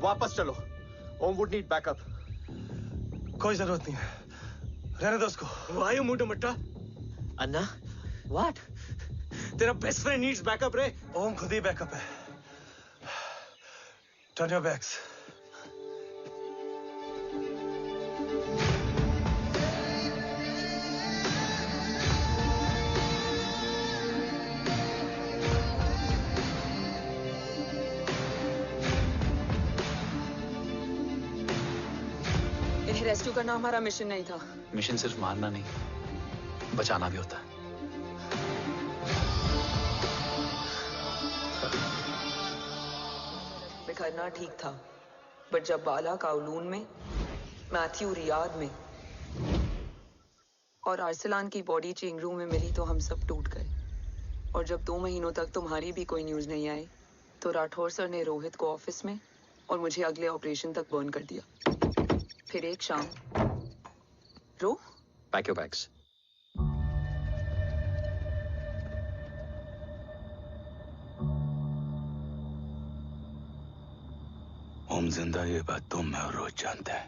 वापस चलो। ओम वुड नीड बैकअप। कोई जरूरत नहीं है, रहने दो उसको। Why you moved to Mutta? Anna, what? तेरा बेस्ट फ्रेंड नीड्स बैकअप रे। ओम खुद ही बैकअप है। Turn your backs. इन्हें रेस्क्यू करना हमारा मिशन नहीं था। मिशन सिर्फ मारना नहीं, बचाना भी होता है। बिखरना ठीक था, बट जब बाला काउलून में, मैथ्यू रियाद में और आर्सलान की बॉडी चेंज रूम में मिली तो हम सब टूट गए। और जब 2 महीनों तक तुम्हारी भी कोई न्यूज नहीं आई तो राठौर सर ने रोहित को ऑफिस में और मुझे अगले ऑपरेशन तक बर्न कर दिया। फिर एक शाम रो पैक योर बैग्स। ओम जिंदा, ये बात तुम मैं और रोहित जानते हैं।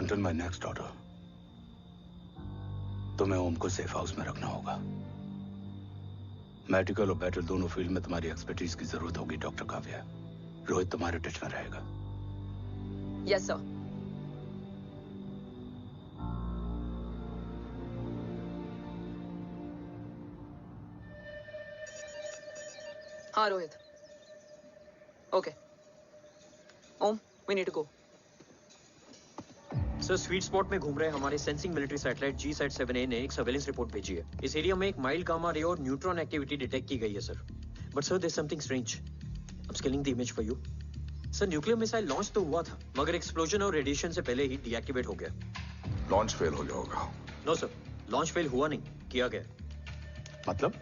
Until my next order, तुम्हें ओम को सेफ हाउस में रखना होगा। मेडिकल और बैटल दोनों फील्ड में तुम्हारी एक्सपर्टीज की जरूरत होगी डॉक्टर काव्या। रोहित तुम्हारे टच में रहेगा। Yes sir. हाँ Rohit. Okay Om, we need to go. Sir, sweet spot में घूम रहे हमारे सेंसिंग मिलिट्री सैटेलाइट G-7A ने एक सर्वेलेंस रिपोर्ट भेजी है। इस एरिया में एक माइल्ड गामा रे और न्यूट्रॉन एक्टिविटी डिटेक्ट की गई है sir. But sir, there is something strange. I am scaling the image for you. Sir, nuclear missile launch तो हुआ था, मगर एक्सप्लोजन और रेडिएशन से पहले ही डीएक्टिवेट हो गया। लॉन्च फेल हो गया होगा। नो सर, लॉन्च फेल हुआ नहीं, किया गया। मतलब?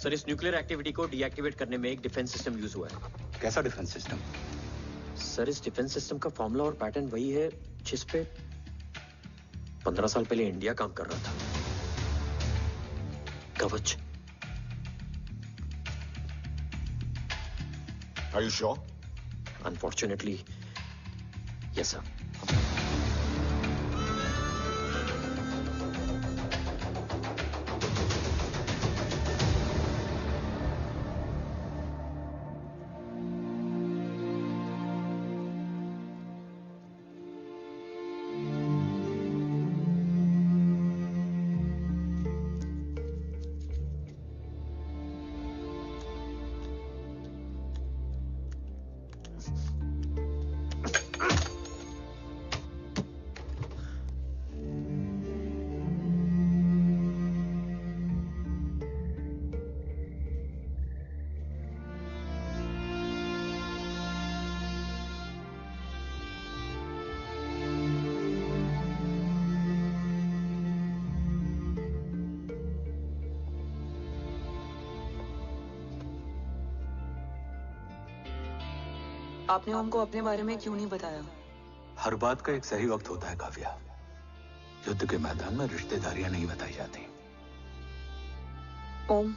सर, इस न्यूक्लियर एक्टिविटी को डीएक्टिवेट करने में एक डिफेंस सिस्टम यूज हुआ है। कैसा डिफेंस सिस्टम? सर, इस डिफेंस सिस्टम का फॉर्मूला और पैटर्न वही है जिस पे 15 साल पहले इंडिया काम कर रहा था। कवच। Are you sure? Unfortunately, yes sir. आपने ओम को अपने बारे में क्यों नहीं बताया? हर बात का एक सही वक्त होता है काव्या। युद्ध के मैदान में रिश्तेदारियां नहीं बताई जाती। ओम,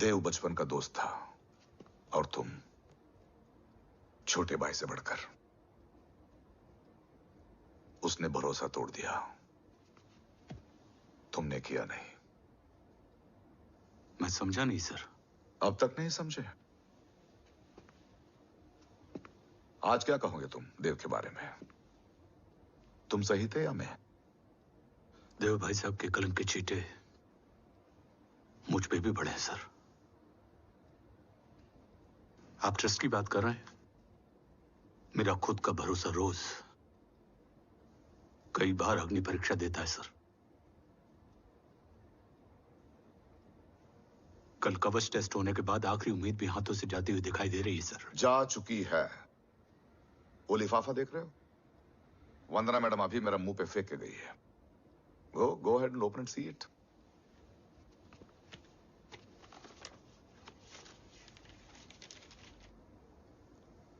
देव बचपन का दोस्त था और तुम छोटे भाई से बढ़कर। उसने भरोसा तोड़ दिया, तुमने किया नहीं। मैं समझा नहीं सर। अब तक नहीं समझे? आज क्या कहोगे तुम देव के बारे में? तुम सही थे या मैं? देव भाई साहब के कलंक के चीटे मुझ पे भी पड़े हैं सर। आप ट्रस्ट की बात कर रहे हैं? मेरा खुद का भरोसा रोज कई बार अग्नि परीक्षा देता है सर। कल कवच टेस्ट होने के बाद आखिरी उम्मीद भी हाथों से जाती हुई दिखाई दे रही है सर। जा चुकी है। वो लिफाफा देख रहे हो? वंदना मैडम अभी मेरा मुंह पे फेंक के गई है। गो ahead and open and see it.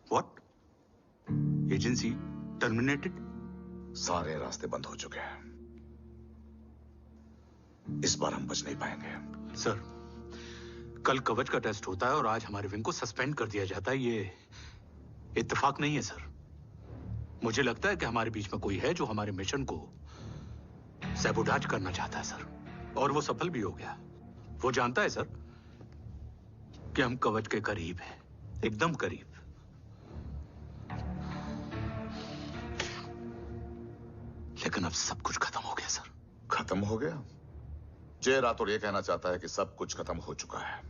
What? Agency terminated? सारे रास्ते बंद हो चुके हैं। इस बार हम बच नहीं पाएंगे। सर, कल कवच का टेस्ट होता है और आज हमारे विंग को सस्पेंड कर दिया जाता है। ये इत्तेफाक नहीं है सर। मुझे लगता है कि हमारे बीच में कोई है जो हमारे मिशन को सैबोटाज करना चाहता है सर, और वो सफल भी हो गया। वो जानता है सर कि हम कवच के करीब हैं, एकदम करीब। लेकिन अब सब कुछ खत्म हो गया सर। खत्म हो गया? जय राठौर ये कहना चाहता है कि सब कुछ खत्म हो चुका है।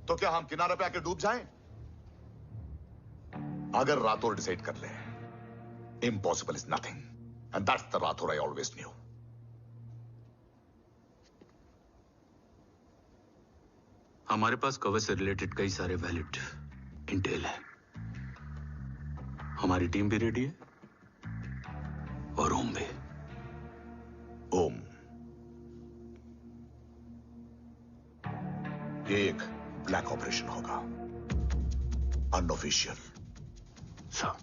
तो क्या हम किनारे पे आके डूब जाएं? अगर राठौर डिसाइड कर ले, impossible is nothing, and that's the Rathore I always new. हमारे पास कवच से रिलेटेड कई सारे वैलिड इंटेल है। हमारी टीम भी रेडी है और ओम भी। ओम, ये एक ब्लैक ऑपरेशन होगा, अनऑफिशियल। सर,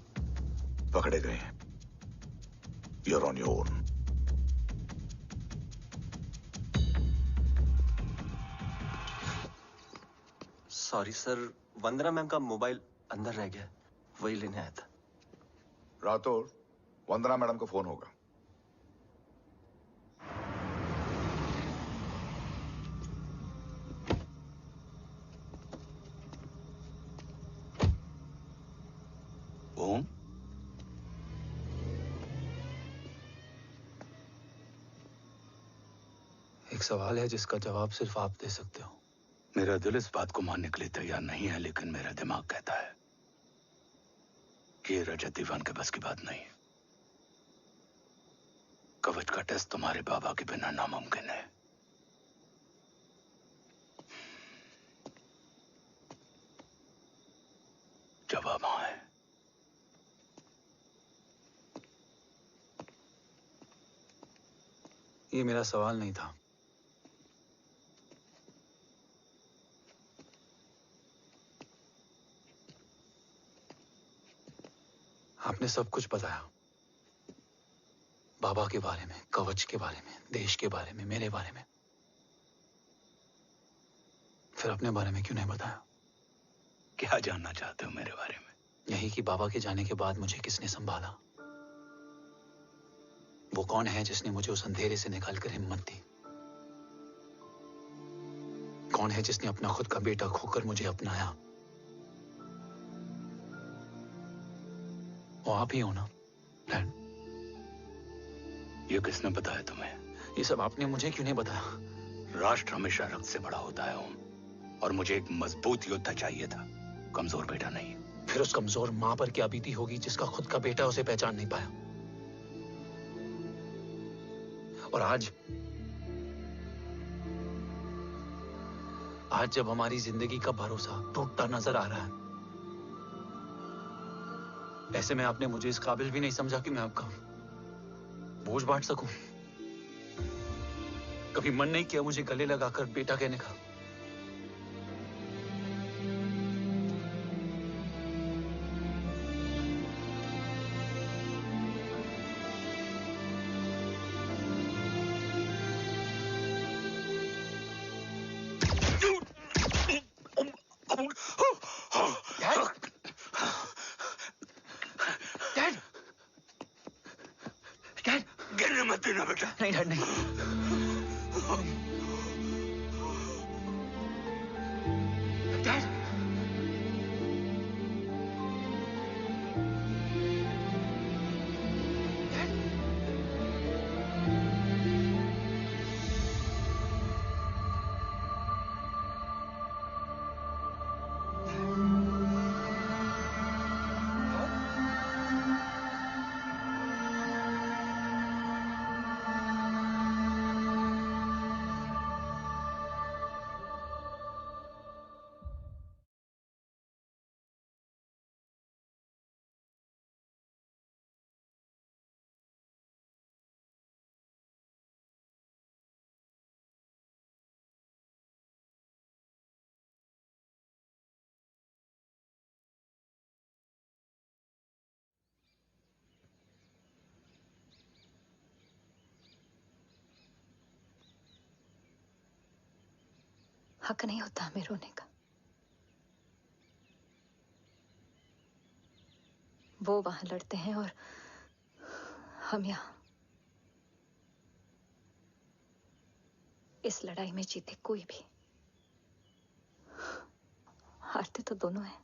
पकड़े गए, you're on your own. Sorry sir, Vandana ma'am का मोबाइल अंदर रह गया, वही लेने आया था। राठौर, वंदना मैडम को फोन होगा। ओम, एक सवाल है जिसका जवाब सिर्फ आप दे सकते हो। मेरा दिल इस बात को मानने के लिए तैयार नहीं है, लेकिन मेरा दिमाग कहता है कि ये रजत दीवान के बस की बात नहीं है। कवच का टेस्ट तुम्हारे बाबा के बिना नामुमकिन है। जवाब हाँ है। ये मेरा सवाल नहीं था। आपने सब कुछ बताया, बाबा के बारे में, कवच के बारे में, देश के बारे में, मेरे बारे में। फिर अपने बारे में क्यों नहीं बताया? क्या जानना चाहते हो मेरे बारे में? यही कि बाबा के जाने के बाद मुझे किसने संभाला? वो कौन है जिसने मुझे उस अंधेरे से निकालकर हिम्मत दी? कौन है जिसने अपना खुद का बेटा खोकर मुझे अपनाया? वो आप ही हो ना, डैड? ये किसने बताया तुम्हें? ये सब आपने मुझे क्यों नहीं बताया? राष्ट्र हमेशा रक्त से बड़ा होता है ओम, और मुझे एक मजबूत योद्धा चाहिए था, कमजोर बेटा नहीं। फिर उस कमजोर मां पर क्या बीती होगी जिसका खुद का बेटा उसे पहचान नहीं पाया? और आज जब हमारी जिंदगी का भरोसा टूटता नजर आ रहा है, ऐसे में आपने मुझे इस काबिल भी नहीं समझा कि मैं आपका बोझ बांट सकूं। कभी मन नहीं किया मुझे गले लगाकर बेटा कहने का? डैड डैड गिरने मत देना बेटा। नहीं डैड नहीं। डैड हक नहीं होता हमें रोने का। वो वहां लड़ते हैं और हम यहां। इस लड़ाई में जीते कोई भी, हारते तो दोनों हैं।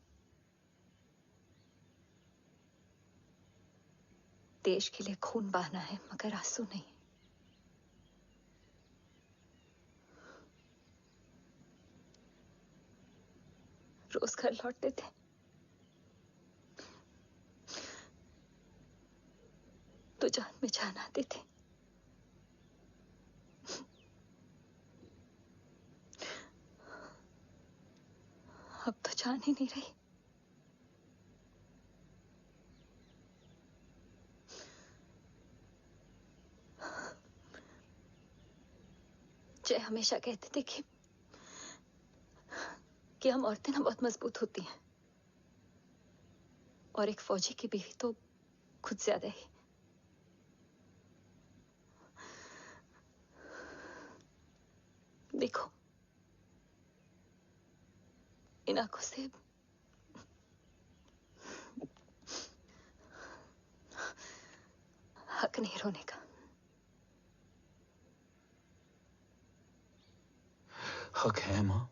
देश के लिए खून बहाना है मगर आंसू नहीं। रोज घर लौटते थे, तो जान में जान आते थे। अब तो जान ही नहीं रही। जय हमेशा कहते थे कि हम औरतें ना बहुत मजबूत होती हैं, और एक फौजी की बीवी तो खुद ज्यादा ही। देखो, इन आंखों से हक नहीं रोने का। हक है मां।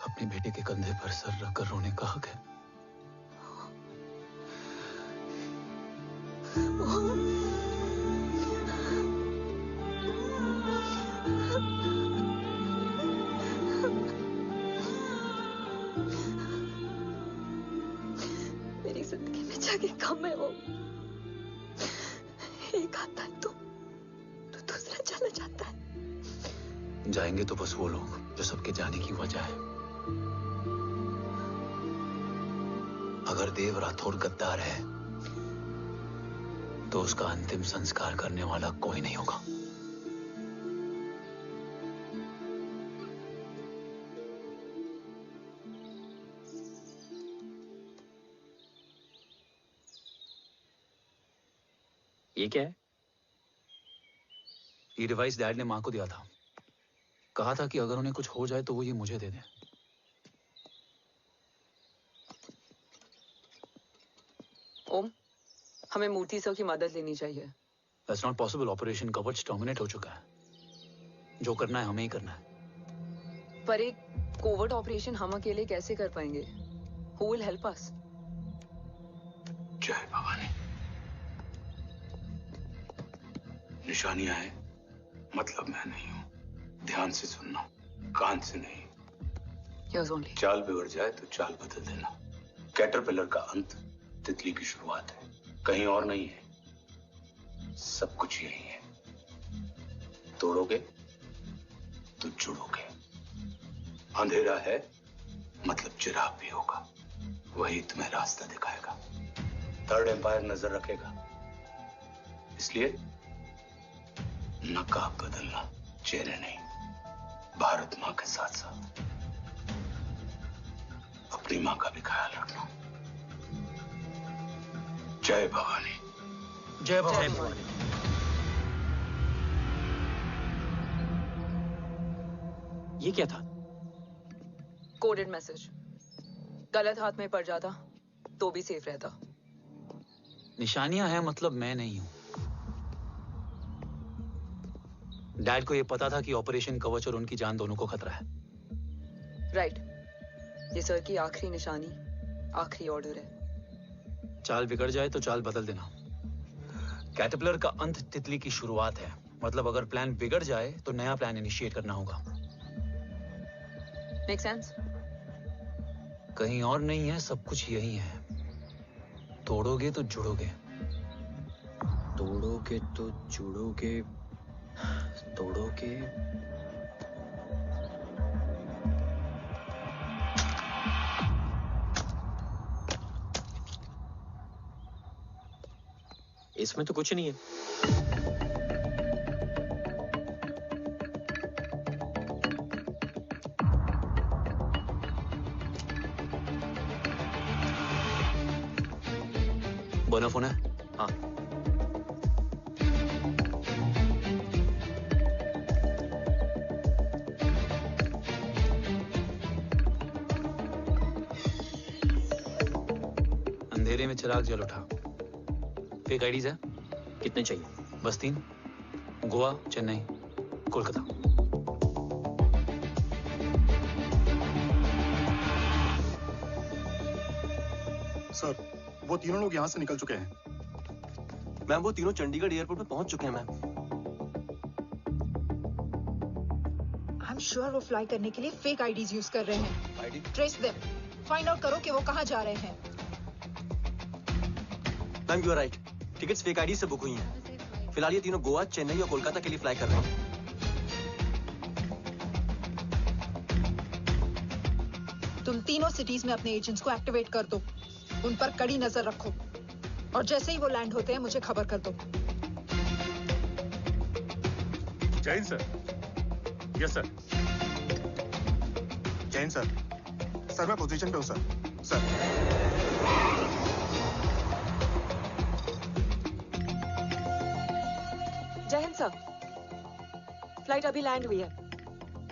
अपने बेटे के कंधे पर सर रखकर रोने का हक है। मेरी जिंदगी में जगह कम है। वो एक आता है तो दूसरा चला जाता है। जाएंगे तो बस वो लोग जो सबके जाने की वजह है। अगर देव राठौर गद्दार है तो उसका अंतिम संस्कार करने वाला कोई नहीं होगा। ये क्या है? ये डिवाइस डैड ने मां को दिया था। कहा था कि अगर उन्हें कुछ हो जाए तो वो ये मुझे दे दें। ओम, हमें मूर्ति सर की मदद लेनी चाहिए। That's not possible. ऑपरेशन कवच टर्मिनेट हो चुका है। जो करना है हमें ही करना है। पर एक कोवर्ट ऑपरेशन हम अकेले कैसे कर पाएंगे? Who will help us? जय भवानी। निशानियां हैं, मतलब मैं नहीं हूं। ध्यान से सुनना, कान से नहीं। Yes, only. चाल बिगड़ जाए तो चाल बदल देना। कैटरपिलर का अंत तितली की शुरुआत है, कहीं और नहीं है। सब कुछ यही है। तोड़ोगे तो जुड़ोगे। अंधेरा है मतलब चिराग भी होगा, वही तुम्हें रास्ता दिखाएगा। थर्ड एम्पायर नजर रखेगा, इसलिए नकाब बदलना, चेहरे नहीं। भारत मां के साथ साथ अपनी मां का भी ख्याल रखना। जय भवानी। जय भवानी। ये क्या था? Coded message. गलत हाथ में पड़ जाता तो भी सेफ रहता। निशानियां हैं मतलब मैं नहीं हूं। डैड को ये पता था कि ऑपरेशन कवच और उनकी जान दोनों को खतरा है। राइट। ये सर की आखिरी निशानी, आखिरी ऑर्डर है। चाल बिगड़ जाए तो चाल बदल देना। कैटरपिलर का अंत तितली की शुरुआत है। मतलब अगर प्लान बिगड़ जाए तो नया प्लान इनिशिएट करना होगा। Make sense? कहीं और नहीं है, सब कुछ यही है। तोड़ोगे तो जुड़ोगे। तोड़ोगे तो जुड़ोगे। तोड़ोगे। इसमें तो कुछ नहीं है। बोना फोन है? हाँ। अंधेरे में चिराग जल उठा। फेक आईडीज है? कितने चाहिए? बस 3। गोवा, चेन्नई, कोलकाता। सर, वो तीनों लोग यहाँ से निकल चुके हैं। मैम, वो तीनों चंडीगढ़ एयरपोर्ट पे पहुंच चुके हैं मैम। आई एम श्योर वो फ्लाई करने के लिए फेक आईडीज यूज कर रहे हैं। Trace them. फाइंड आउट करो कि वो कहाँ जा रहे हैं। Ma'am, you are right. Tickets fake ID से बुक हुई हैं। फिलहाल ये तीनों गोवा, चेन्नई और कोलकाता के लिए फ्लाई कर रहे हैं। तुम तीनों सिटीज में अपने एजेंट्स को एक्टिवेट कर दो। उन पर कड़ी नजर रखो और जैसे ही वो लैंड होते हैं मुझे खबर कर दो। Jain sir. Yes sir. Jain sir. Sir, मैं पोजीशन पे हूँ सर। सर। जय हिंद सर। फ्लाइट अभी लैंड हुई है।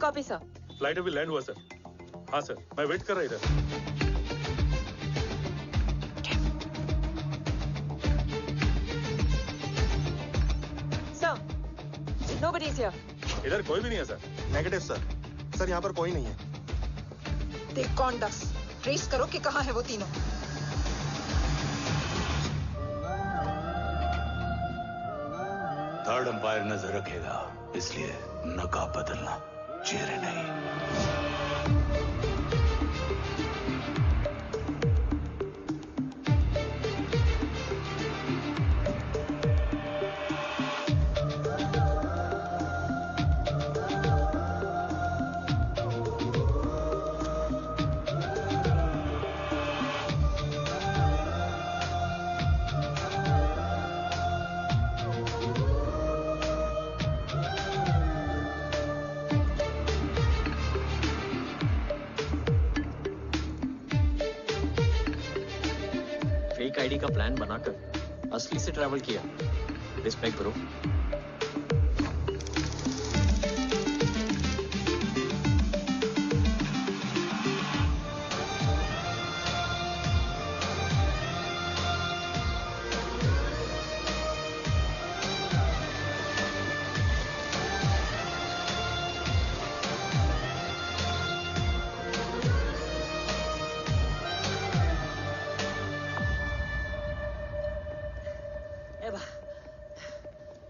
Copy sir. फ्लाइट अभी लैंड हुआ सर। हाँ सर, मैं वेट कर रहा इधर। Nobody is here. इधर कोई भी नहीं है सर। Negative sir. सर, यहाँ पर कोई नहीं है। देख कौन दस। ट्रेस करो कि कहाँ है वो तीनों। थर्ड अंपायर नजर रखेगा, इसलिए नकाब बदलना, चेहरे नहीं। आईडी का प्लान बनाकर असली से ट्रैवल किया। Respect bro.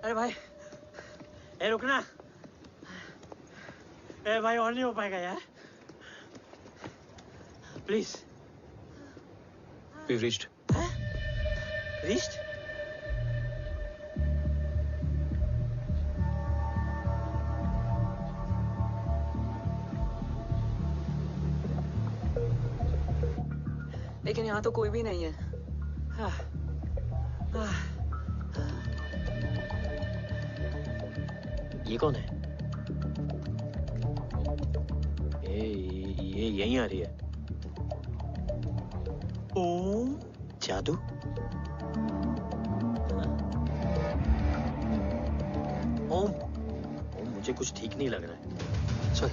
अरे भाई, ए रुकना। ए भाई, और नहीं हो पाएगा यार। प्लीज। We've reached. Reached? लेकिन यहाँ तो कोई भी नहीं है। ये कौन है? ये यहीं आ रही है। ओम जादू? ओम मुझे कुछ ठीक नहीं लग रहा है। चल।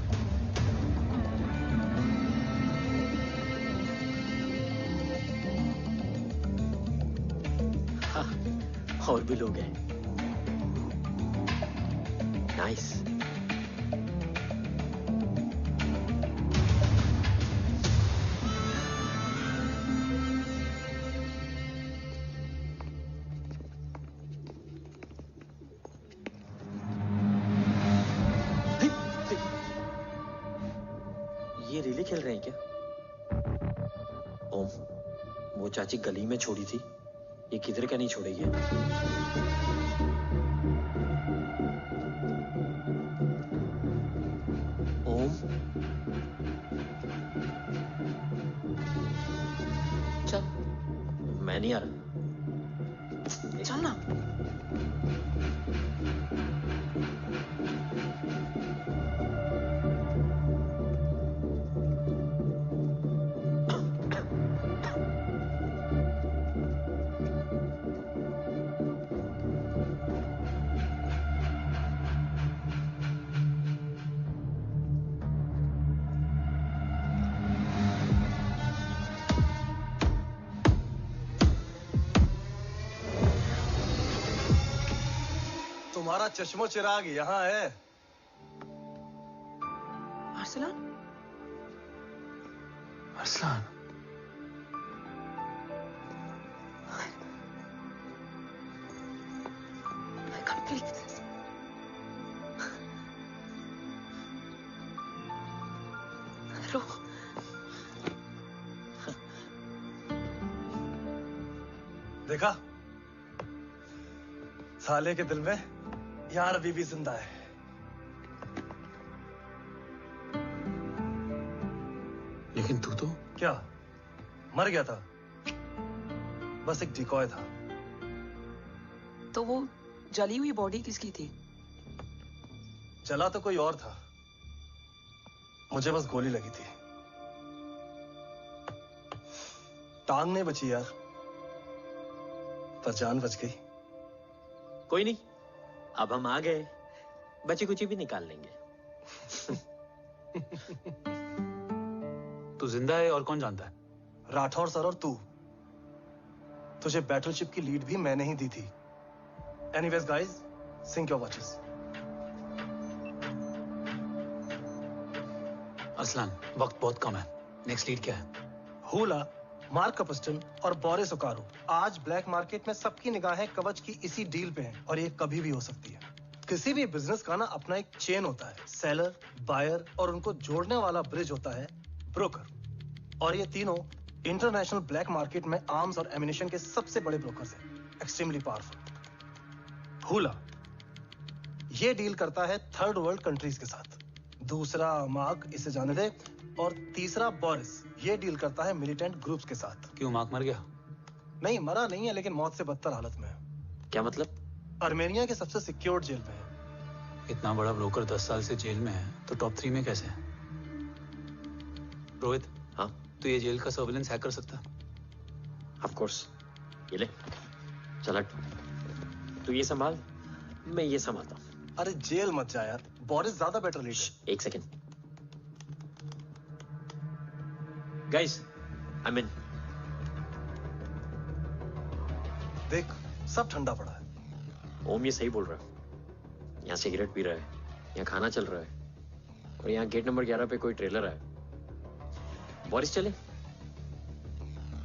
गुडविल हो गए। नाइस। ये रिले खेल रहे हैं क्या? ओम, वो चाची गली में छोड़ी थी, ये किधर का नहीं छोड़ेगी। ओम, चल। मैं नहीं आ रहा। चल ना। तुम्हारा चश्मो चिराग यहाँ है। Arsalan? Arsalan, I can't believe this. रो। देखा? साले के दिल में यार अभी भी जिंदा है। लेकिन तू तो क्या मर गया था? बस एक डिकॉय था। तो वो जली हुई बॉडी किसकी थी? चला तो कोई और था, मुझे बस गोली लगी थी। टांग नहीं बची यार, पर जान बच गई। कोई नहीं, अब हम आ गए, बची कुची भी निकाल लेंगे। तू जिंदा है और कौन जानता है? राठौर सर और तू। तुझे बैटलशिप की लीड भी मैंने ही दी थी। Anyways guys, sync your watches. Aslan, वक्त बहुत कम है। नेक्स्ट लीड क्या है? हुला, मार्क कपस्टन और बोरिस ओकारो आज ब्लैक मार्केट में सबकी निगाहें कवच की इसी डील पे हैं और ये कभी भी हो सकती है। किसी भी बिजनेस का ना अपना एक चेन होता है, सेलर, बायर और उनको जोड़ने वाला ब्रिज होता है ब्रोकर। और ये तीनों इंटरनेशनल ब्लैक मार्केट में आर्म्स और एमिनेशन के सबसे बड़े ब्रोकर्स हैं, एक्सट्रीमली पावरफुल। हुला ये डील करता है थर्ड वर्ल्ड कंट्रीज के साथ, दूसरा मार्क, इसे जाने दे, और तीसरा बोरिस ये डील करता है मिलिटेंट ग्रुप्स के साथ। क्यों, मार्क मर गया? नहीं, मरा नहीं है, लेकिन मौत से बदतर हालत में है। क्या मतलब? आर्मेनिया के सबसे सिक्योर्ड जेल में है। इतना बड़ा ब्रोकर 10 साल से जेल में है, तो टॉप 3 में कैसे है? रोहित, हाँ? तो ये जेल का सर्विलेंस हैक कर सकता है? Of course. ये ले, चल तू ये संभाल, मैं ये संभालता हूँ। अरे जेल मत जा यार, बोरिस ज्यादा बेटर लीडर। एक सेकेंड गाइस, आई मीन देख, सब ठंडा पड़ा है। ओम ये सही बोल रहा है। यहाँ सिगरेट पी रहा है, यहाँ खाना चल रहा है, और यहाँ गेट नंबर 11 पे कोई ट्रेलर है। बोरिस चले?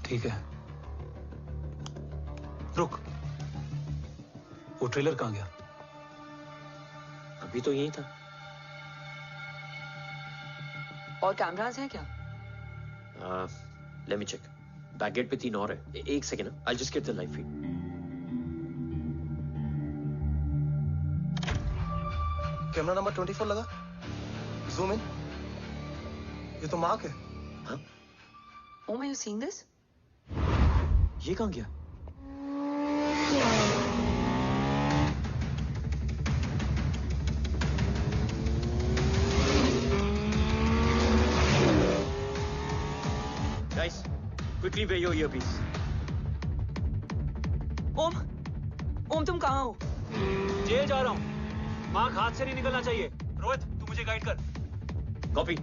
ठीक है, रुक, वो ट्रेलर कहाँ गया? अभी तो यही था। और कैमरास हैं क्या? Let me check. Back gate पे 3 और है। एक second, I just get the live feed. Camera number 24 लगा, जूम इन। ये तो मार्क है। हाँ? Om, are you seeing this? ये कहाँ गया? Guys, quickly wear your earpiece. ओम तुम कहाँ हो? जेल जा रहा हूँ। मार्क हाथ से नहीं निकलना चाहिए। रोहित, तू मुझे गाइड कर। कॉपी।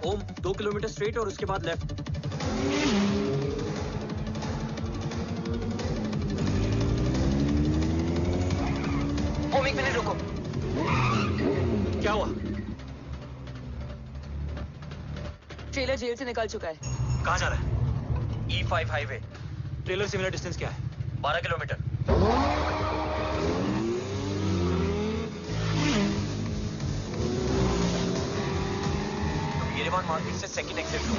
ओम 2 किलोमीटर स्ट्रेट और उसके बाद लेफ्ट। ओम 1 मिनट रुको। क्या हुआ? ट्रेलर जेल से निकल चुका है। कहाँ जा रहा है? E5 highway. ट्रेलर से मेरा डिस्टेंस क्या है? 12 किलोमीटर। येरेवान मार्केट से सेकंड एक्सिट लो।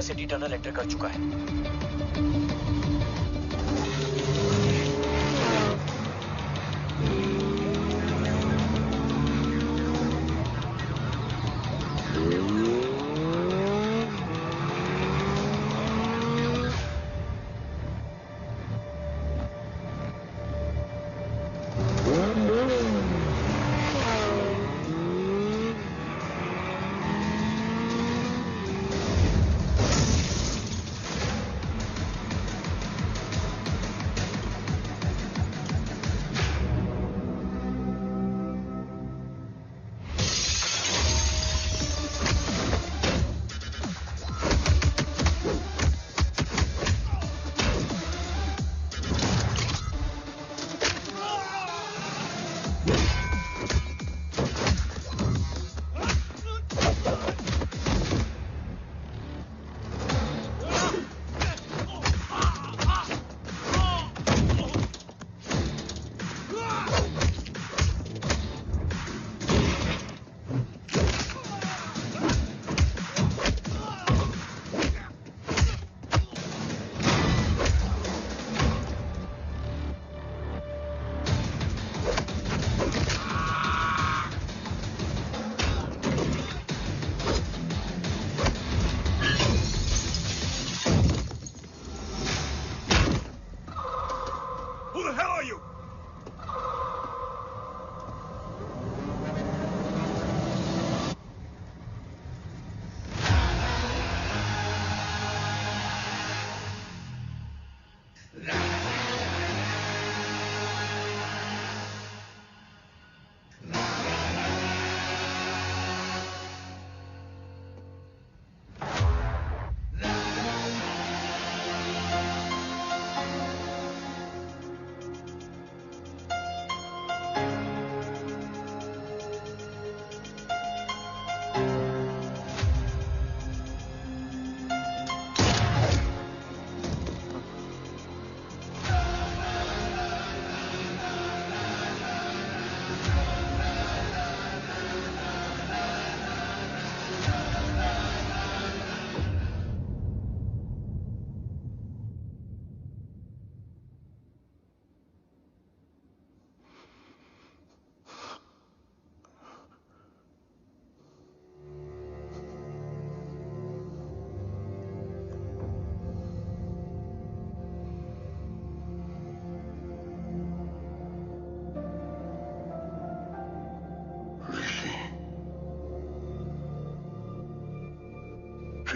सिटी टनल एंटर कर चुका है।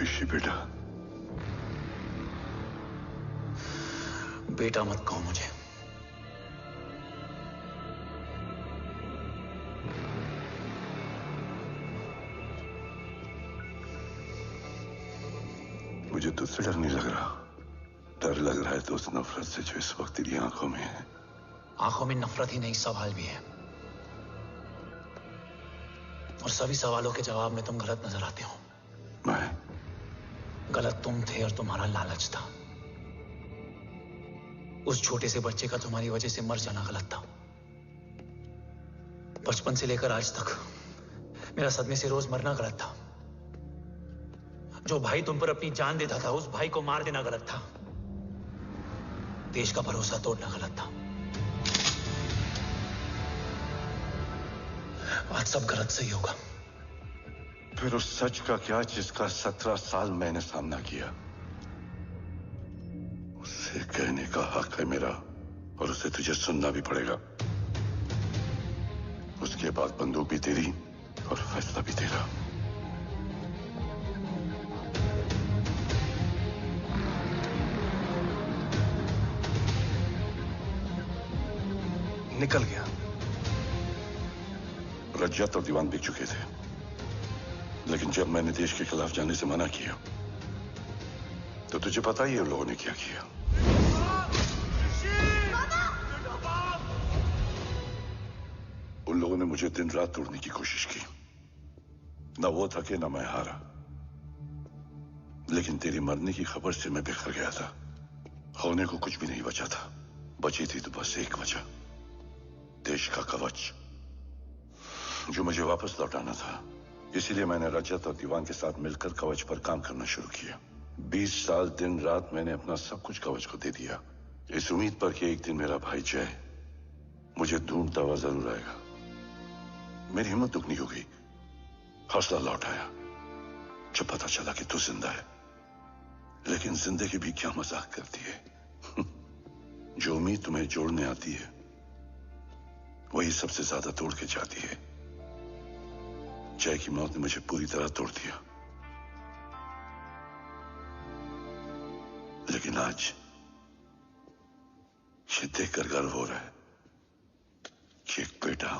ऋषि बेटा। बेटा मत कहो मुझे। मुझे तुझसे डर नहीं लग रहा। डर लग रहा है तो उस नफरत से जो इस वक्त तेरी आंखों में है। आंखों में नफरत ही नहीं, सवाल भी है, और सभी सवालों के जवाब में तुम गलत नजर आते हो। मैं गलत तुम थे और तुम्हारा लालच था। उस छोटे से बच्चे का तुम्हारी वजह से मर जाना गलत था। बचपन से लेकर आज तक मेरा सदमे से रोज मरना गलत था। जो भाई तुम पर अपनी जान देता था, उस भाई को मार देना गलत था। देश का भरोसा तोड़ना गलत था। आज सब गलत सही होगा। फिर उस सच का क्या जिसका 17 साल मैंने सामना किया? उसे कहने का हक है मेरा, और उसे तुझे सुनना भी पड़ेगा। उसके बाद बंदूक भी तेरी और फैसला भी तेरा। निकल गया। रज्जत और दीवान बिक चुके थे, लेकिन जब मैंने देश के खिलाफ जाने से मना किया तो तुझे पता ही है उन लोगों ने क्या किया। उन लोगों ने मुझे दिन रात तोड़ने की कोशिश की। ना वो थके ना मैं हारा, लेकिन तेरी मरने की खबर से मैं बिखर गया था। होने को कुछ भी नहीं बचा था। बची थी तो बस एक वजह, देश का कवच, जो मुझे वापस लौटाना था। इसीलिए मैंने रजत और दीवान के साथ मिलकर कवच पर काम करना शुरू किया। 20 साल दिन रात मैंने अपना सब कुछ कवच को दे दिया, इस उम्मीद पर कि एक दिन मेरा भाई जय मुझे ढूंढता हुआ जरूर आएगा। मेरी हिम्मत दुगनी हो गई, हौसला लौट आया जब पता चला कि तू जिंदा है। लेकिन जिंदगी भी क्या मजाक करती है। जो उम्मीद तुम्हें जोड़ने आती है वही सबसे ज्यादा तोड़ के जाती है। जय की मौत ने मुझे पूरी तरह तोड़ दिया, लेकिन आज ये देखकर गर्व हो रहा है कि एक बेटा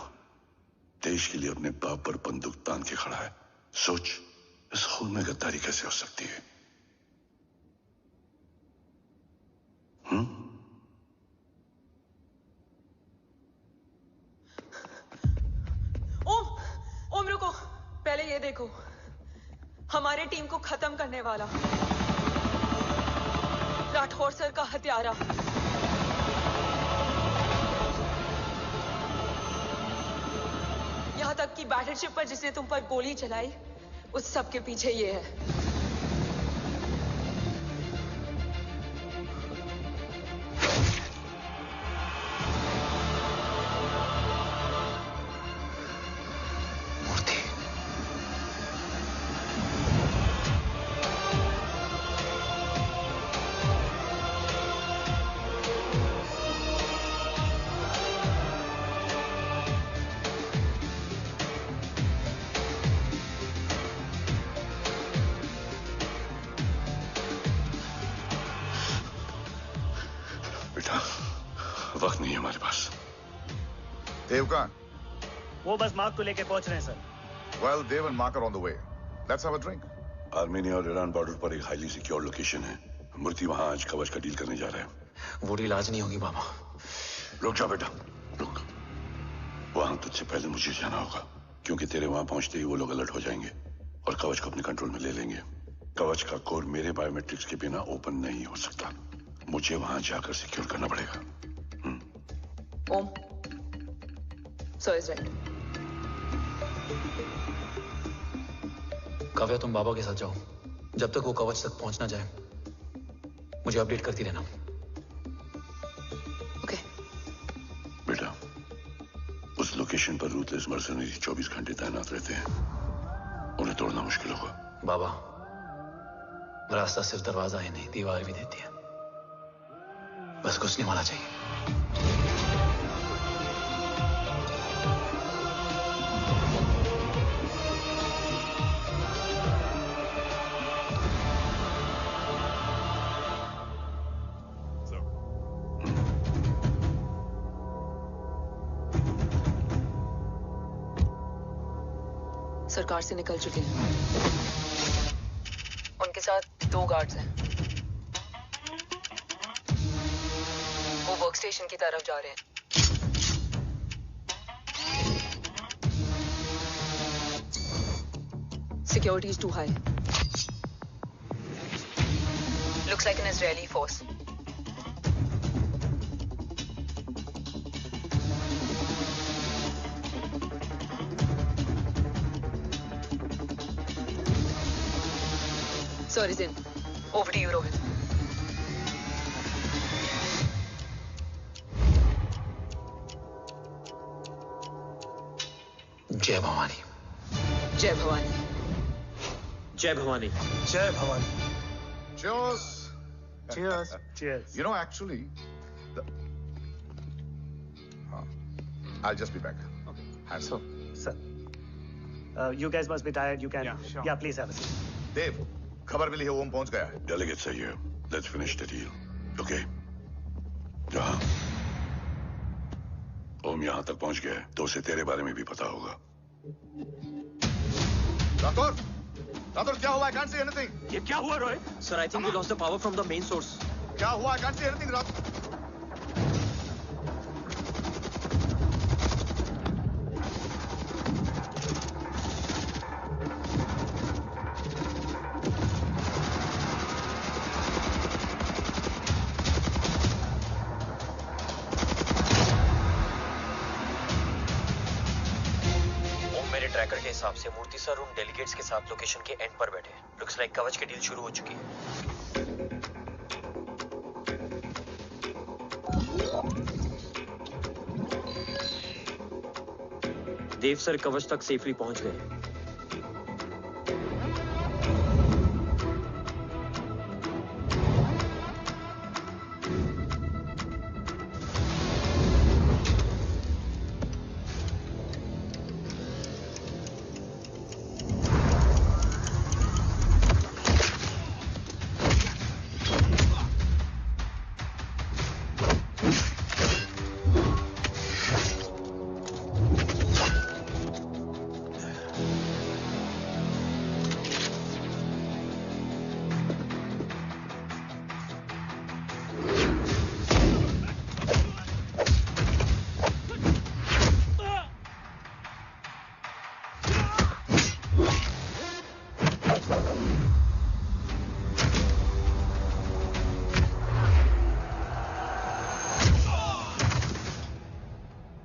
देश के लिए अपने बाप पर बंदूक तान के खड़ा है। सोच, इस खून में गद्दारी कैसे हो सकती है? ओम रुको, पहले ये देखो, हमारे टीम को खत्म करने वाला राठौर सर का हत्यारा। यहां तक कि बैटलशिप पर जिसने तुम पर गोली चलाई, उस सब के पीछे ये है। वक्त नहीं है हमारे पास। देव कहाँ? वो बस मार्क को लेके पहुंच रहे हैं sir. Well, Dev and Mark are on the way. Let's have a drink. Armenia और ईरान बॉर्डर पर एक हाईली सिक्योर लोकेशन है। मूर्ति वहां आज कवच का डील करने जा रहा है। वो डील आज नहीं होगी बाबा। रुक जा बेटा, रुक। वहां तुझसे पहले मुझे जाना होगा, क्योंकि तेरे वहां पहुंचते ही वो लोग अलर्ट हो जाएंगे और कवच को अपने कंट्रोल में ले लेंगे। कवच का कोड मेरे बायोमेट्रिक्स के बिना ओपन नहीं हो सकता। मुझे वहां जाकर सिक्योर करना पड़ेगा। ओम, सर इज राइट। काव्या, तुम बाबा के साथ जाओ। जब तक वो कवच तक पहुंच ना जाए मुझे अपडेट करती रहना। ओके। बेटा, उस लोकेशन पर रूथलेस मर्सनरी 24 घंटे तैनात रहते हैं। उन्हें तोड़ना मुश्किल होगा। बाबा, रास्ता सिर्फ दरवाजा ही नहीं, दीवार भी देती है। बस घुसने वाला चाहिए। सरकार से निकल चुके हैं। उनके साथ 2 गार्ड्स हैं। वो वर्क स्टेशन की तरफ जा रहे हैं। Security is too high. Looks like an Israeli force. Sorry, Zin. Over to you, Rohit. जय भवानी। जय भवानी। जय भवानी। जय Bhavani. Cheers. Cheers. Cheers. You know, actually, I'll just be back. Okay. So, sir, you guys must be tired. You can. Yeah, sure. Yeah, please have a seat. Dave, खबर मिली है ओम पहुंच गया है। Delegates are here. Let's finish the deal. Okay? जहाँ ओम यहाँ तक पहुंच गया है, तो उसे तेरे बारे में भी पता होगा। राठौर, राठौर क्या हुआ? I can't see anything. ये क्या हुआ Rohit? Sir, I think we lost the power from the main source. क्या हुआ? I can't see anything, Rathore. Tracker के हिसाब से मूर्ति सर उन डेलीगेट्स के साथ लोकेशन के एंड पर बैठे। लुक्स लाइक कवच की डील शुरू हो चुकी है। देव सर कवच तक सेफली पहुंच गए।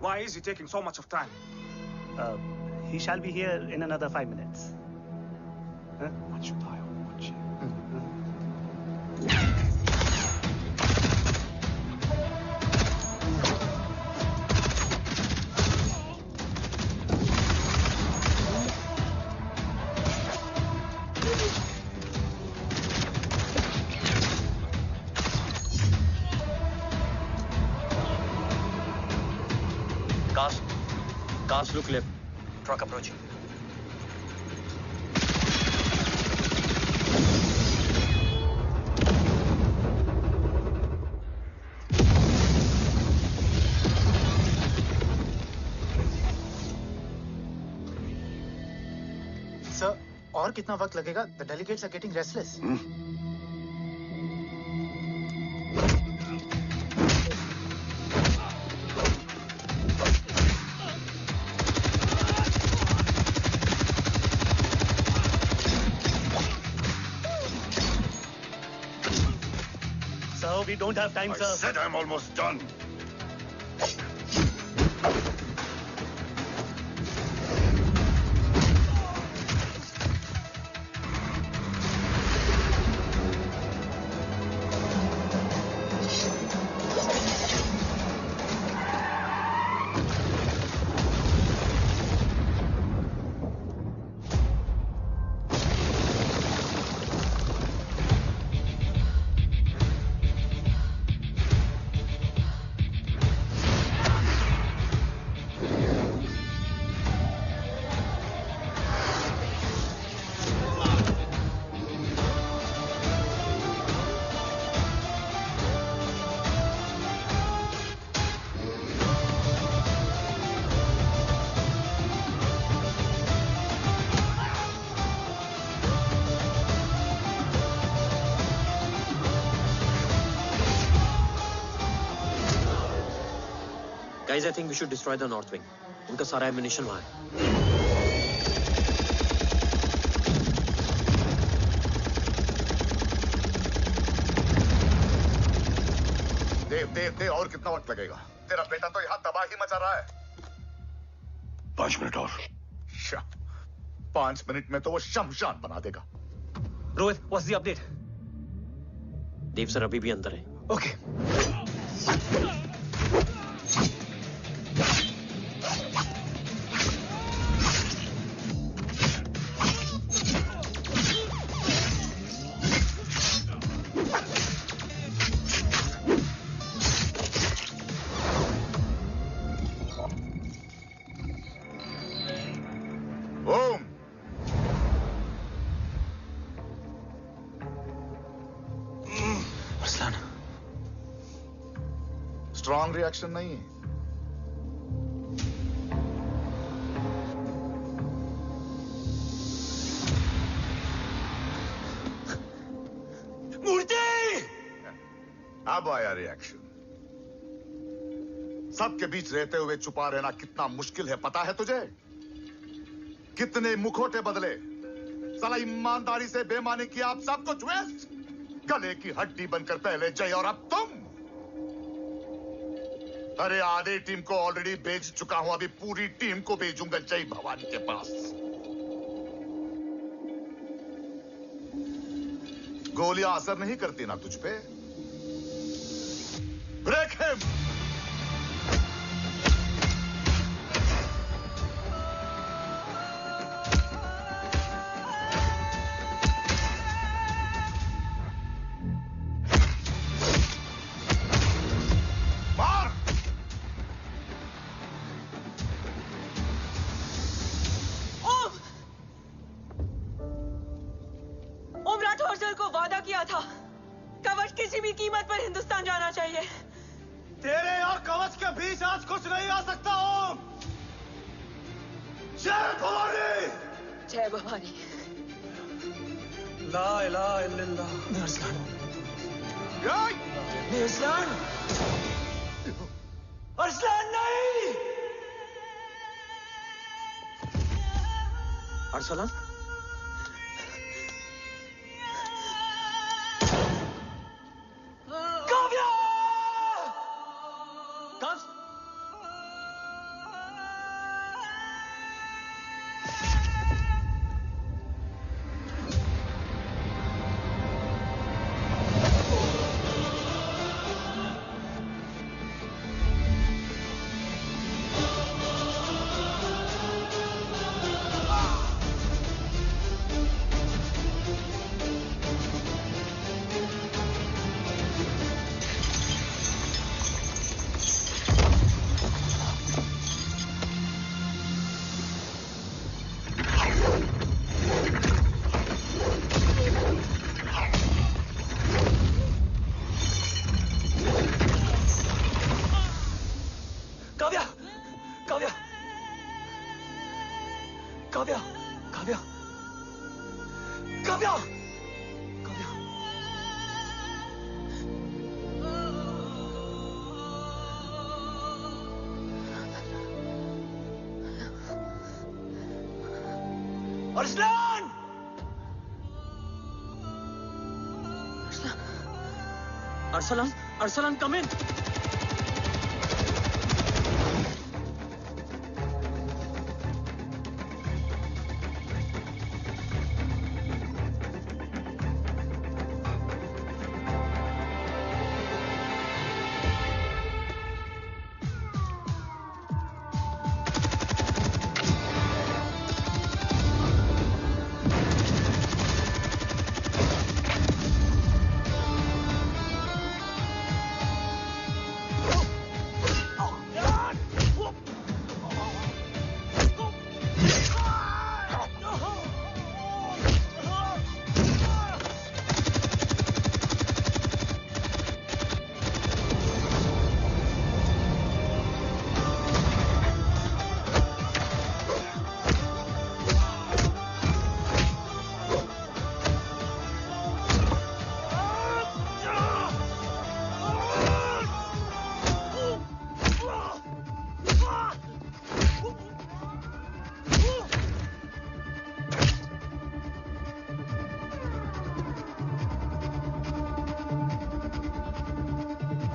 Why is he taking so much of time? He shall be here in another 5 minutes. Huh? What should I watch? Cars look left. Truck approaching. Sir, और कितना वक्त लगेगा? The delegates are getting restless. We don't have time, sir. I said I'm almost done. Guys, I think we should destroy the North Wing. उनका सारा ammunition वहाँ है। देव और कितना वक्त लगेगा? तेरा बेटा तो यहाँ तबाही मचा रहा है। 5 मिनट और। 5 मिनट में तो वो शमशान बना देगा। Rohit, what's the update? Dev sir अभी भी अंदर है। Okay. स्ट्रॉन्ग रिएक्शन नहीं है। मूर्ति! अब आया रिएक्शन। सबके बीच रहते हुए छुपा रहना कितना मुश्किल है पता है तुझे? कितने मुखौटे बदले, साला ईमानदारी से बेईमानी किया, आप सब कुछ वेस्ट। गले की हड्डी बनकर पहले जय और अब तुम। अरे आधे टीम को ऑलरेडी भेज चुका हूं, अभी पूरी टीम को भेजूंगा जय भवानी के पास। गोलियां असर नहीं करती ना तुझ पे? Break him! तेरे और कवच के बीच आज कुछ नहीं आ सकता ओम। जय भवानी! जय भवानी। ला इलाहा इल्लल्लाह। अरसलान। अरसलान! अरसलान नहीं! Arsalan? Arsalan! Arsalan, Arsalan, come in.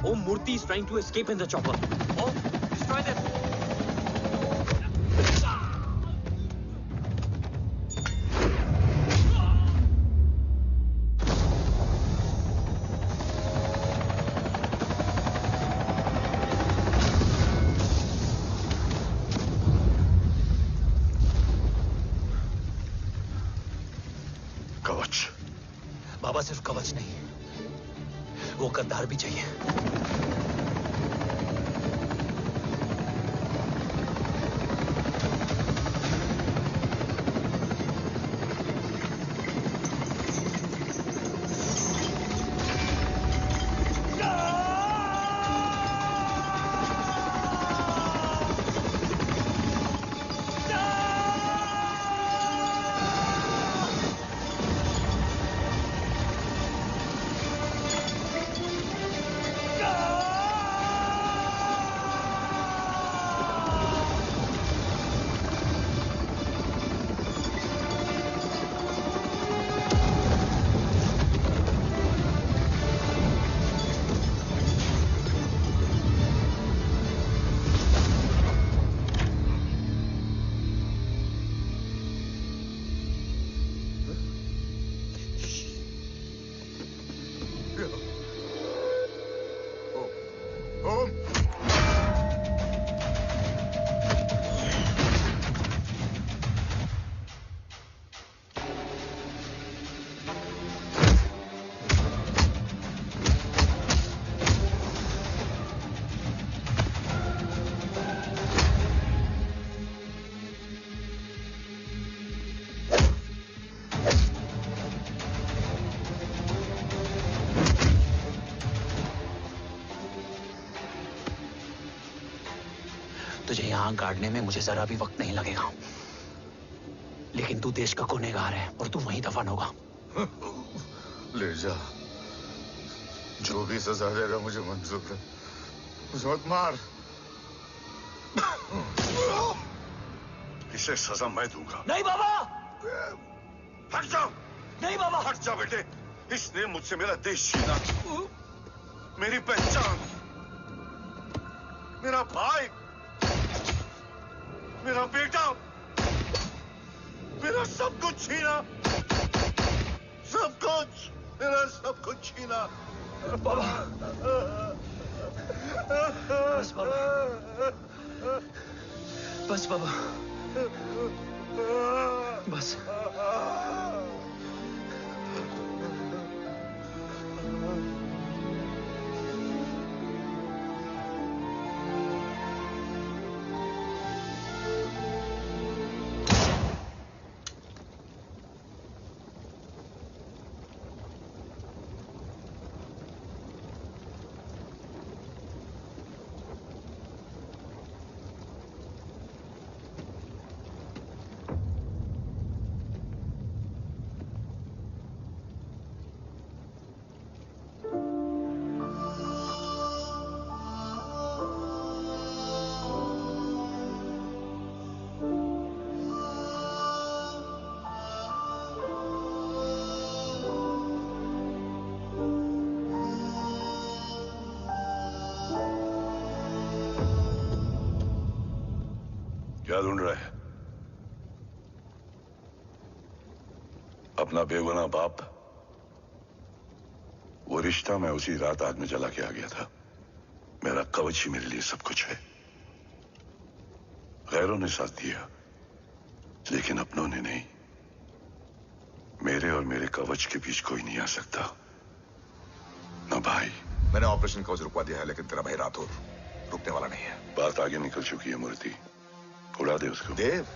Om Murthy is trying to escape in the chopper. Oh, destroy them. कवच। बाबा सिर्फ कवच नहीं, वो गद्दार भी चाहिए। तुझे यहां गाड़ने में मुझे जरा भी वक्त नहीं लगेगा, लेकिन तू देश का गुनहगार है और तू वहीं दफन होगा। ले जा, जो भी सजा देगा मुझे मंजूर है, मुझे मत मार। इसे सजा मैं दूंगा। नहीं बाबा, हट जाओ। नहीं बाबा, हट जा बेटे। इसने मुझसे मेरा देश छीना, मेरी पहचान, मेरा भाई, मेरा बेटा, मेरा सब कुछ छीना, सब कुछ, मेरा सब कुछ छीना। बाबा, बस बाबा, बस बाबा, बस। क्या ढूंढ रहा है? अपना बेगुनाह बाप। वो रिश्ता मैं उसी रात आग में जला के आ गया था। मेरा कवच ही मेरे लिए सब कुछ है। गैरों ने साथ दिया, लेकिन अपनों ने नहीं। मेरे और मेरे कवच के बीच कोई नहीं आ सकता। ना भाई। मैंने ऑपरेशन कवच रुकवा दिया है, लेकिन तेरा भाई राठौर रुकने वाला नहीं है। बात आगे निकल चुकी है मूर्ति, उड़ा दे उसको। देव,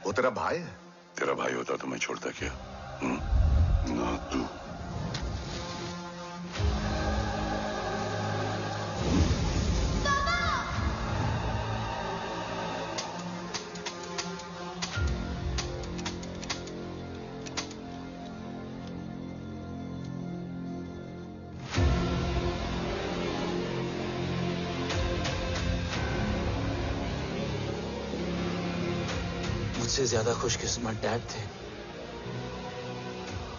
वो तेरा भाई है। तेरा भाई होता तो मैं छोड़ता क्या? ना तू। मुझसे ज्यादा खुशकिस्मत डैड थे,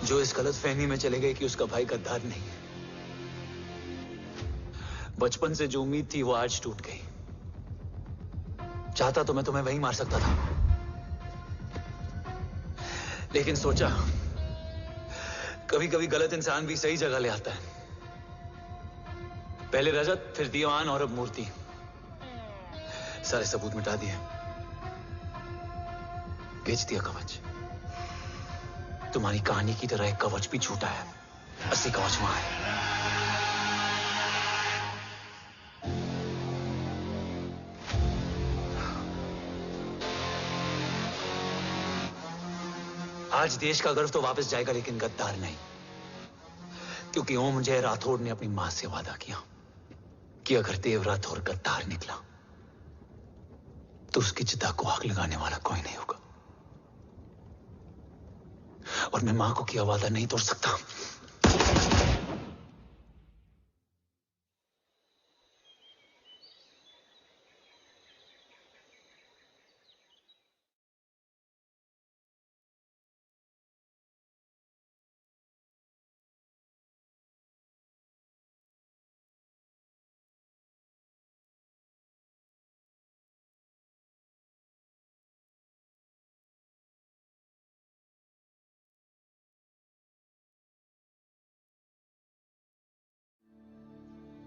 जो इस गलतफहमी में चले गए कि उसका भाई गद्दार नहीं है। बचपन से जो उम्मीद थी वो आज टूट गई। चाहता तो मैं तुम्हें वहीं मार सकता था, लेकिन सोचा कभी कभी गलत इंसान भी सही जगह ले आता है। पहले रजत, फिर दीवान और अब मूर्ति। सारे सबूत मिटा दिए, बेच दिया कवच। तुम्हारी कहानी की तरह एक कवच भी छूटा है। असली कवच वहां है। आज देश का गर्व तो वापस जाएगा, लेकिन गद्दार नहीं। क्योंकि ओम जय राठौड़ ने अपनी मां से वादा किया कि अगर देव राठौड़ गद्दार निकला तो उसकी चिता को आग लगाने वाला कोई नहीं होगा। और मैं मां को किया वादा नहीं तोड़ सकता।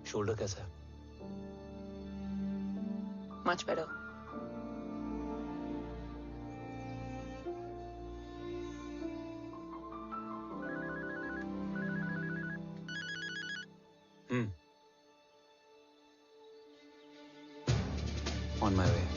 शोल्डर कैसा है? Much better. On my way.